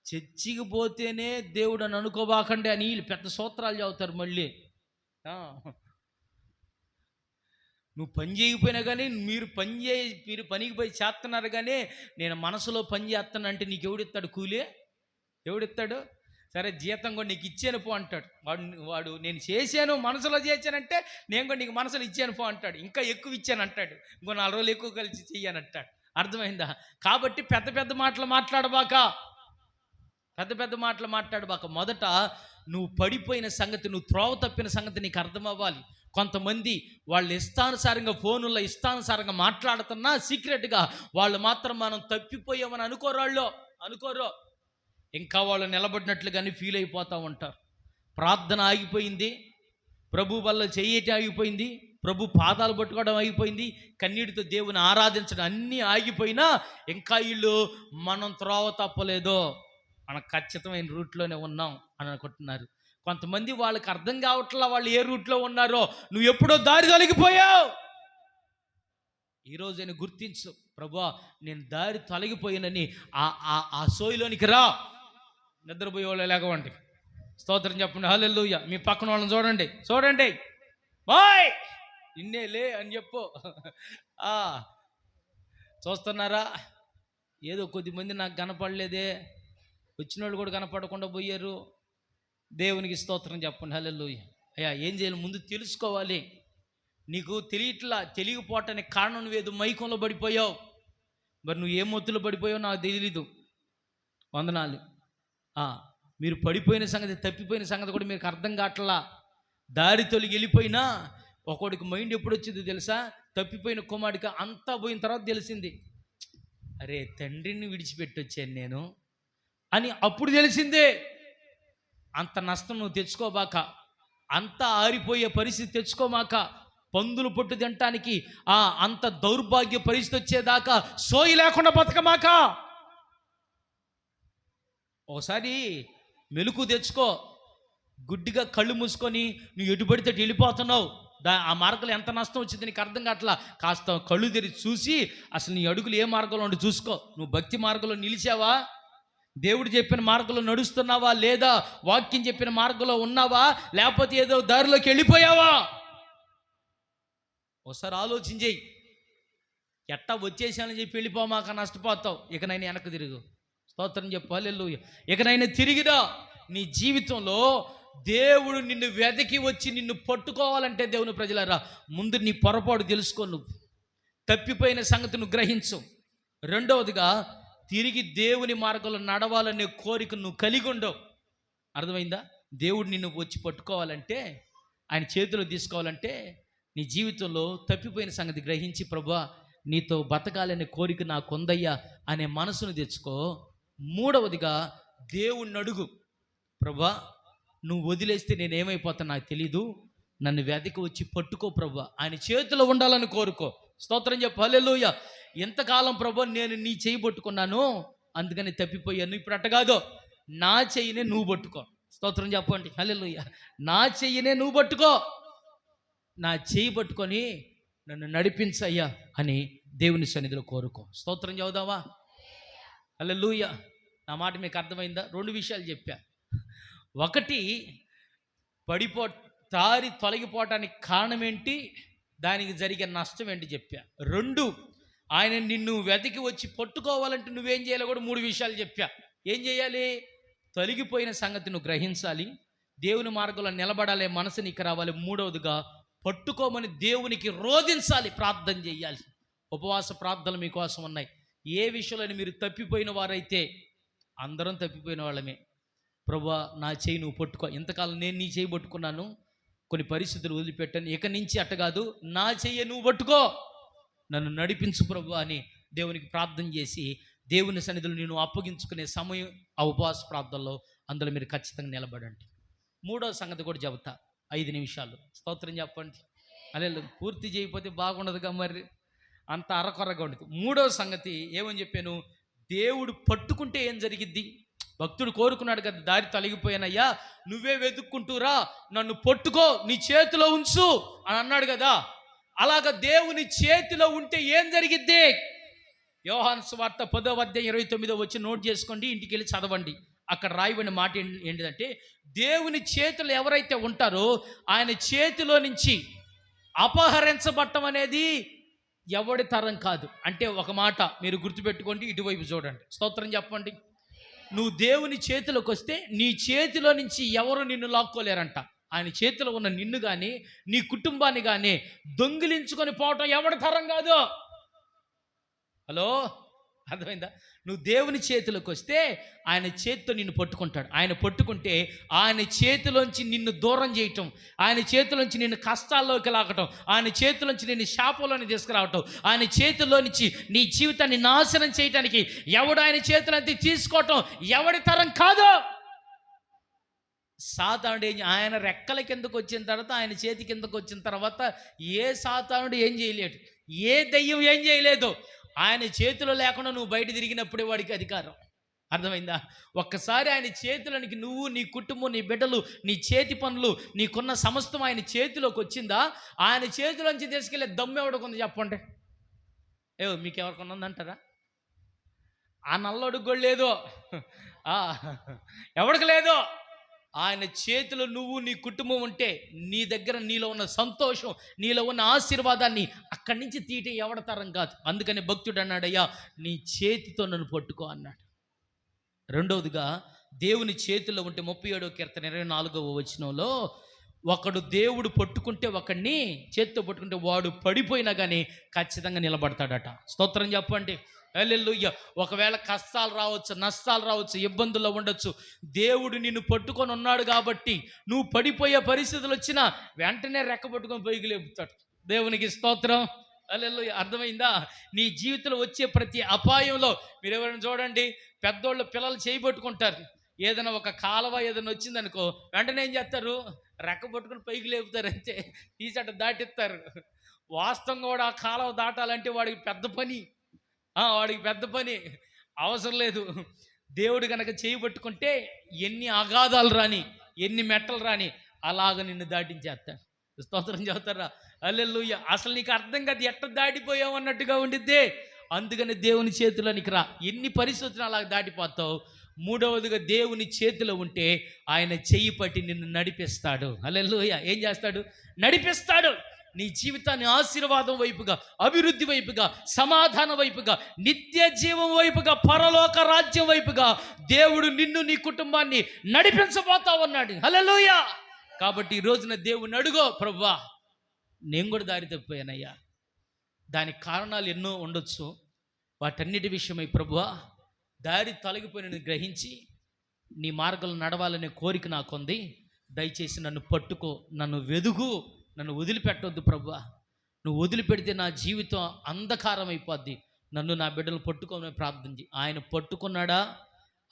చర్చికి పోతేనే దేవుడు అని అనుకోబాకండి అని వీళ్ళు పెద్ద సూత్రాలు చదువుతారు. మళ్ళీ నువ్వు పని చేయకపోయినా కానీ మీరు పనికి పోయి చేస్తున్నారు, కానీ నేను మనసులో పని చేస్తానంటే నీకు ఎవడిస్తాడు కూలి? ఎవడిస్తాడు? సరే జీతం కూడా నీకు ఇచ్చాను పో అంటాడు వాడు. నేను చేశాను, మనసులో చేశానంటే నేను కూడా నీకు మనసులో ఇచ్చాను పో అంటాడు. ఇంకా ఎక్కువ ఇచ్చాను అంటాడు, ఇంకో 4 రోజులు ఎక్కువ కలిసి చెయ్యానంటాడు. అర్థమైందా? కాబట్టి పెద్ద పెద్ద మాటలు మాట్లాడబాక, మొదట నువ్వు పడిపోయిన సంగతి, నువ్వు త్రోవ తప్పిన సంగతి నీకు అర్థమవ్వాలి. కొంతమంది వాళ్ళు ఇష్టానుసారంగా ఫోనుల్లో ఇష్టానుసారంగా మాట్లాడుతున్నా సీక్రెట్గా వాళ్ళు మాత్రం మనం తప్పిపోయామని అనుకోరు. ఇంకా వాళ్ళు నిలబడినట్లుగానే ఫీల్ అయిపోతూ ఉంటారు. ప్రార్థన ఆగిపోయింది, ప్రభు వల్ల చెయ్యటం ఆగిపోయింది, ప్రభు పాదాలు పట్టుకోవడం ఆగిపోయింది, కన్నీటితో దేవుని ఆరాధించడం అన్నీ ఆగిపోయినా ఇంకా వీళ్ళు మనం త్రోవ తప్పలేదో, మనం ఖచ్చితమైన రూట్లోనే ఉన్నాం అని అనుకుంటున్నారు. కొంతమంది వాళ్ళకి అర్థం కావట్లా వాళ్ళు ఏ రూట్లో ఉన్నారో. నువ్వు ఎప్పుడో దారి తొలగిపోయావు. ఈరోజు నేను గుర్తించు, ప్రభువా నేను దారి తొలగిపోయానని ఆ సోయిలోనికి రా. నిద్రపోయే వాళ్ళు లేకవండి, స్తోత్రం చెప్పండి, హల్లెలూయా. మీ పక్కన వాళ్ళని చూడండి, బాయ్ నిన్నేలే అని చెప్పు. చూస్తున్నారా? ఏదో కొద్దిమంది నాకు కనపడలేదే, వచ్చిన వాళ్ళు కూడా కనపడకుండా పోయారు. దేవునికి స్తోత్రం చెప్పండి, హల్లెలూయా. అయ్యా ఏం చేయాలి? ముందు తెలుసుకోవాలి. నీకు తెలియకపోవటానికి కారణం నువ్వేదో మైకంలో పడిపోయావు. మరి నువ్వు ఏ మొత్తులో పడిపోయావు నాకు తెలీదు. వందనాలు. మీరు పడిపోయిన సంగతి, తప్పిపోయిన సంగతి కూడా మీకు అర్థం కావట్లా. దారి తొలగి వెళ్ళిపోయినా ఒకడికి మైండ్ ఎప్పుడు వచ్చిందో తెలుసా? తప్పిపోయిన కుమారుడికి అంతా పోయిన తర్వాత తెలిసింది, అరే తండ్రిని విడిచిపెట్టి వచ్చాను నేను అని అప్పుడు తెలిసిందే. అంత నష్టం నువ్వు తెచ్చుకోబాక, అంత ఆరిపోయే పరిస్థితి తెచ్చుకోమాక, పందులు పొట్టు తినటానికి అంత దౌర్భాగ్య పరిస్థితి వచ్చేదాకా సోయి లేకుండా బతకమాక. ఒకసారి మెలకు తెచ్చుకో. గుడ్డిగా కళ్ళు మూసుకొని నువ్వు ఎటు పడితే వెళ్ళిపోతున్నావు, ఆ మార్గంలో ఎంత నష్టం వచ్చింది నీకు అర్థం కావట్లా. కాస్త కళ్ళు తెరిచి చూసి అసలు నీ అడుగులు ఏ మార్గంలో ఉండి చూసుకో. నువ్వు భక్తి మార్గంలో నిలిచావా? దేవుడు చెప్పిన మార్గంలో నడుస్తున్నావా లేదా? వాక్యం చెప్పిన మార్గంలో ఉన్నావా లేకపోతే ఏదో దారిలోకి వెళ్ళిపోయావా? ఒకసారి ఆలోచన చెయ్యి. ఎట్టా వచ్చేసానని చెప్పి వెళ్ళిపోమాక, నష్టపోతావు. ఇకనైనా వెనక్కి తిరుగు. స్తోత్రం చెప్పు, హల్లెలూయా. ఇకనైనా తిరిగిరా. నీ జీవితంలో దేవుడు నిన్ను వెదకి వచ్చి నిన్ను పట్టుకోవాలంటే, దేవుని ప్రజలారా, ముందు నీ పొరపాటు తెలుసుకో. నువ్వు తప్పిపోయిన సంగతి నువ్వు గ్రహించు. రెండవదిగా తిరిగి దేవుని మార్గంలో నడవాలనే కోరిక నువ్వు కలిగి ఉండవు. అర్థమైందా? దేవుడు నిన్ను వచ్చి పట్టుకోవాలంటే, ఆయన చేతిలో తీసుకోవాలంటే నీ జీవితంలో తప్పిపోయిన సంగతి గ్రహించి, ప్రభువా నీతో బతకాలనే కోరిక నాకుందయ్యా అనే మనసును తెచ్చుకో. మూడవదిగా దేవుణ్ణి అడుగు, ప్రభువా నువ్వు వదిలేస్తే నేనేమైపోతాను నాకు తెలీదు, నన్ను వెదకి వచ్చి పట్టుకో ప్రభువా. ఆయన చేతిలో ఉండాలని కోరుకో. స్తోత్రం చెప్పు, హల్లెలూయా. ఎంతకాలం ప్రభువా నేను నీ చెయ్యి పట్టుకున్నాను అందుకని తప్పిపోయాను, ఇప్పుడు అట్ట కాదు, నా చెయ్యినే నువ్వు పట్టుకో. స్తోత్రం చెప్పండి, హల్లెలూయా. నా చెయ్యినే నువ్వు పట్టుకో, నా చెయ్యి పట్టుకొని నన్ను నడిపించయ్యా అని దేవుని సన్నిధిలో కోరుకో. స్తోత్రం చదువుదావా? హల్లెలూయా. నా మాట మీకు అర్థమైందా? 2 విషయాలు చెప్పా. ఒకటి, తారి తొలగిపోవటానికి కారణం ఏంటి, దానికి జరిగే నష్టం ఏంటి చెప్పా. 2, ఆయన నిన్ను వెతికి వచ్చి పట్టుకోవాలంటే నువ్వేం చేయాలో కూడా 3 విషయాలు చెప్పా. ఏం చేయాలి? తొలగిపోయిన సంగతి నువ్వు గ్రహించాలి, దేవుని మార్గంలో నిలబడాలి, మనసు నీకు రావాలి. మూడవదిగా పట్టుకోమని దేవునికి రోధించాలి, ప్రార్థన చేయాలి. ఉపవాస ప్రార్థనలు మీకోసం ఉన్నాయి. ఏ విషయంలో మీరు తప్పిపోయిన వారైతే అందరం తప్పిపోయిన వాళ్ళమే. ప్రభువా నా చేయి నువ్వు పట్టుకో, ఇంతకాలం నేను నీ చేయి పట్టుకున్నాను, కొన్ని పరిస్థితులు వదిలిపెట్టాను, ఇక నుంచి అట్ట కాదు, నా చెయ్యి నువ్వు పట్టుకో, నన్ను నడిపించు ప్రభువా అని దేవునికి ప్రార్థన చేసి దేవుని సన్నిధిలో నేను అప్పగించుకునే సమయం ఆ ఉపవాస ప్రార్థనలో అందులో మీరు ఖచ్చితంగా నిలబడండి. మూడో సంగతి కూడా చెబుతా, 5 నిమిషాలు స్తోత్రం చెప్పండి. అలే పూర్తి చేయకపోతే బాగుండదుగా, మరి అంత అరకొరగా ఉండదు. మూడో సంగతి ఏమని చెప్పాను, దేవుడు పట్టుకుంటే ఏం జరిగిద్ది? భక్తుడు కోరుకున్నాడు కదా, దారి తొలగిపోయానయ్యా, నువ్వే వెతుక్కుంటూరా, నన్ను పట్టుకో, నీ చేతిలో ఉంచు అని అన్నాడు కదా. అలాగ దేవుని చేతిలో ఉంటే ఏం జరిగిద్ది? యోహాను సువార్త 10:29 వచ్చి నోట్ చేసుకోండి, ఇంటికి వెళ్ళి చదవండి. అక్కడ రాయబడిన మాట ఏంటిదంటే, దేవుని చేతులు ఎవరైతే ఉంటారో ఆయన చేతిలో నుంచి అపహరించబట్టం అనేది ఎవడి తరం కాదు. అంటే ఒక మాట మీరు గుర్తుపెట్టుకోండి, ఇటువైపు చూడండి, స్తోత్రం చెప్పండి. నువ్వు దేవుని చేతిలోకి వస్తే నీ చేతిలో నుంచి ఎవరు నిన్ను లాక్కోలేరంట. ఆయన చేతిలో ఉన్న నిన్ను కానీ నీ కుటుంబాన్ని కానీ దొంగిలించుకొని పోవటం ఎవడి తరం కాదు. హలో, అర్థమైందా? నువ్వు దేవుని చేతిలోకి వస్తే ఆయన చేతితో నిన్ను పట్టుకుంటాడు. ఆయన పట్టుకుంటే ఆయన చేతిలోంచి నిన్ను దూరం చేయటం, ఆయన చేతిలోంచి నిన్ను కష్టాల్లోకి లాగటం, ఆయన చేతిలోంచి నిన్ను శాపంలోని తీసుకురావటం, ఆయన చేతిలో నుంచి నీ జీవితాన్ని నాశనం చేయటానికి ఎవడు ఆయన చేతులంతా తీసుకోవటం ఎవడి తరం కాదు. సాతానుడు ఆయన రెక్కల కిందకు వచ్చిన తర్వాత, ఆయన చేతి కిందకు వచ్చిన తర్వాత ఏ సాతానుడు ఏం చేయలేడు, ఏ దెయ్యం ఏం చేయలేదు. ఆయన చేతిలో లేకుండా నువ్వు బయట తిరిగినప్పుడే వాడికి అధికారం. అర్థమైందా? ఒక్కసారి ఆయన చేతిలోనికి నువ్వు, నీ కుటుంబం, నీ బిడ్డలు, నీ చేతి పనులు, నీకున్న సమస్తం ఆయన చేతిలోకి వచ్చిందా, ఆయన చేతిలోంచి తీసుకెళ్ళే దమ్ము ఎవడికొంది చెప్పండి? మీకు ఎవరికొన్నా ఉందంటారా? ఆ నల్లొడుగు కూడా లేదు, ఎవడికి లేదు. ఆయన చేతిలో నువ్వు, నీ కుటుంబం ఉంటే నీ దగ్గర నీలో ఉన్న సంతోషం, నీలో ఉన్న ఆశీర్వాదాన్ని అక్కడి నుంచి తీయటం ఎవడతరం కాదు. అందుకని భక్తుడు అన్నాడు, అయ్యా నీ చేతితో నన్ను పట్టుకో అన్నాడు. రెండవదిగా దేవుని చేతిలో ఉంటే 37వ కీర్తన 24వ వచనంలో, ఒకడు దేవుడు పట్టుకుంటే, ఒకడిని చేతితో పట్టుకుంటే వాడు పడిపోయినా కానీ ఖచ్చితంగా నిలబడతాడట. స్తోత్రం చెప్పండి. హల్లెలూయా. ఒకవేళ కష్టాలు రావచ్చు, నష్టాలు రావచ్చు, ఇబ్బందుల్లో ఉండొచ్చు, దేవుడు నిన్ను పట్టుకొని ఉన్నాడు కాబట్టి నువ్వు పడిపోయే పరిస్థితులు వచ్చినా వెంటనే రెక్క పట్టుకొని పైకి లేపుతాడు. దేవునికి స్తోత్రం. హల్లెలూయా. అర్థమైందా? నీ జీవితంలో వచ్చే ప్రతి అపాయంలో మీరు ఎవరైనా చూడండి, పెద్దోళ్ళు పిల్లలు చేయబట్టుకుంటారు, ఏదైనా ఒక కాలువ ఏదైనా వచ్చిందనుకో వెంటనే ఏం చేస్తారు, రెక్క పట్టుకుని పైకి లేపుతారు, అంతే, తీసట దాటిస్తారు. వాస్తవంగా కూడా ఆ కాలువ దాటాలంటే వాడికి పెద్ద పని అవసరం లేదు. దేవుడు కనుక చేయబట్టుకుంటే ఎన్ని అగాధాలు రాని, ఎన్ని మెట్టలు రాని అలాగ నిన్ను దాటించేస్తాడు. స్తోత్రం చెబుతారా? హల్లెలూయా. అసలు నీకు అర్థం కాదు, ఎట్ట దాటిపోయావు అన్నట్టుగా ఉండిద్దే. అందుకని దేవుని చేతిలోనికి రా, ఎన్ని పరిస్థితులు అలాగ దాటిపోతావు. మూడవదిగా దేవుని చేతిలో ఉంటే ఆయన చెయ్యి పట్టి నిన్ను నడిపిస్తాడు. హల్లెలూయా. ఏం చేస్తాడు? నడిపిస్తాడు. నీ జీవితాన్ని ఆశీర్వాదం వైపుగా, అభివృద్ధి వైపుగా, సమాధానం వైపుగా, నిత్య జీవం వైపుగా, పరలోక రాజ్యం వైపుగా దేవుడు నిన్ను, నీ కుటుంబాన్ని నడిపించబోతా ఉన్నాడు. హల్లెలూయా. కాబట్టి ఈ రోజున దేవుని అడుగో, ప్రభువా నేను కూడా దారి తప్పిపోయానయ్యా, దానికి కారణాలు ఎన్నో ఉండొచ్చు, వాటన్నిటి విషయమై ప్రభువా దారి తొలగిపోయిన గ్రహించి నీ మార్గంలో నడవాలనే కోరిక నాకుంది, దయచేసి నన్ను పట్టుకో, నన్ను వెదుగు, నన్ను వదిలిపెట్టొద్దు ప్రభువా. నువ్వు వదిలిపెడితే నా జీవితం అంధకారం అయిపోద్ది, నన్ను, నా బిడ్డలు పట్టుకోమని ప్రార్థన చేయి. ఆయన పట్టుకున్నాడా,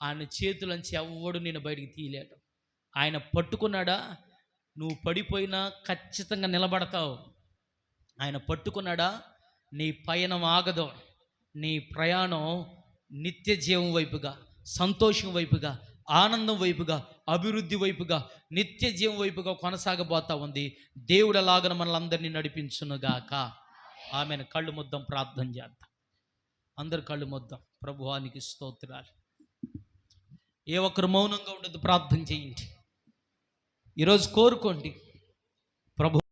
ఆయన చేతులంచి ఎవ్వడు నేను బయటికి తీయలేడు. ఆయన పట్టుకున్నాడా, నువ్వు పడిపోయినా ఖచ్చితంగా నిలబడతావు. ఆయన పట్టుకున్నాడా, నీ పయనం ఆగదు, నీ ప్రయాణం నిత్య జీవం వైపుగా, సంతోషం వైపుగా, ఆనందం వైపుగా, అభివృద్ధి వైపుగా, నిత్య జీవం వైపుగా కొనసాగబోతా ఉంది. దేవుడు అలాగన మనలందరినీ నడిపించునుగాక. ఆమెను. కళ్ళు ముద్దాం, ప్రార్థన చేద్దాం. అందరు కళ్ళు ముద్దాం. ప్రభువానికి స్తోత్రాలు. ఏ ఒక్కరు మౌనంగా ఉండదు, ప్రార్థన చేయండి. ఈరోజు కోరుకోండి, ప్రభు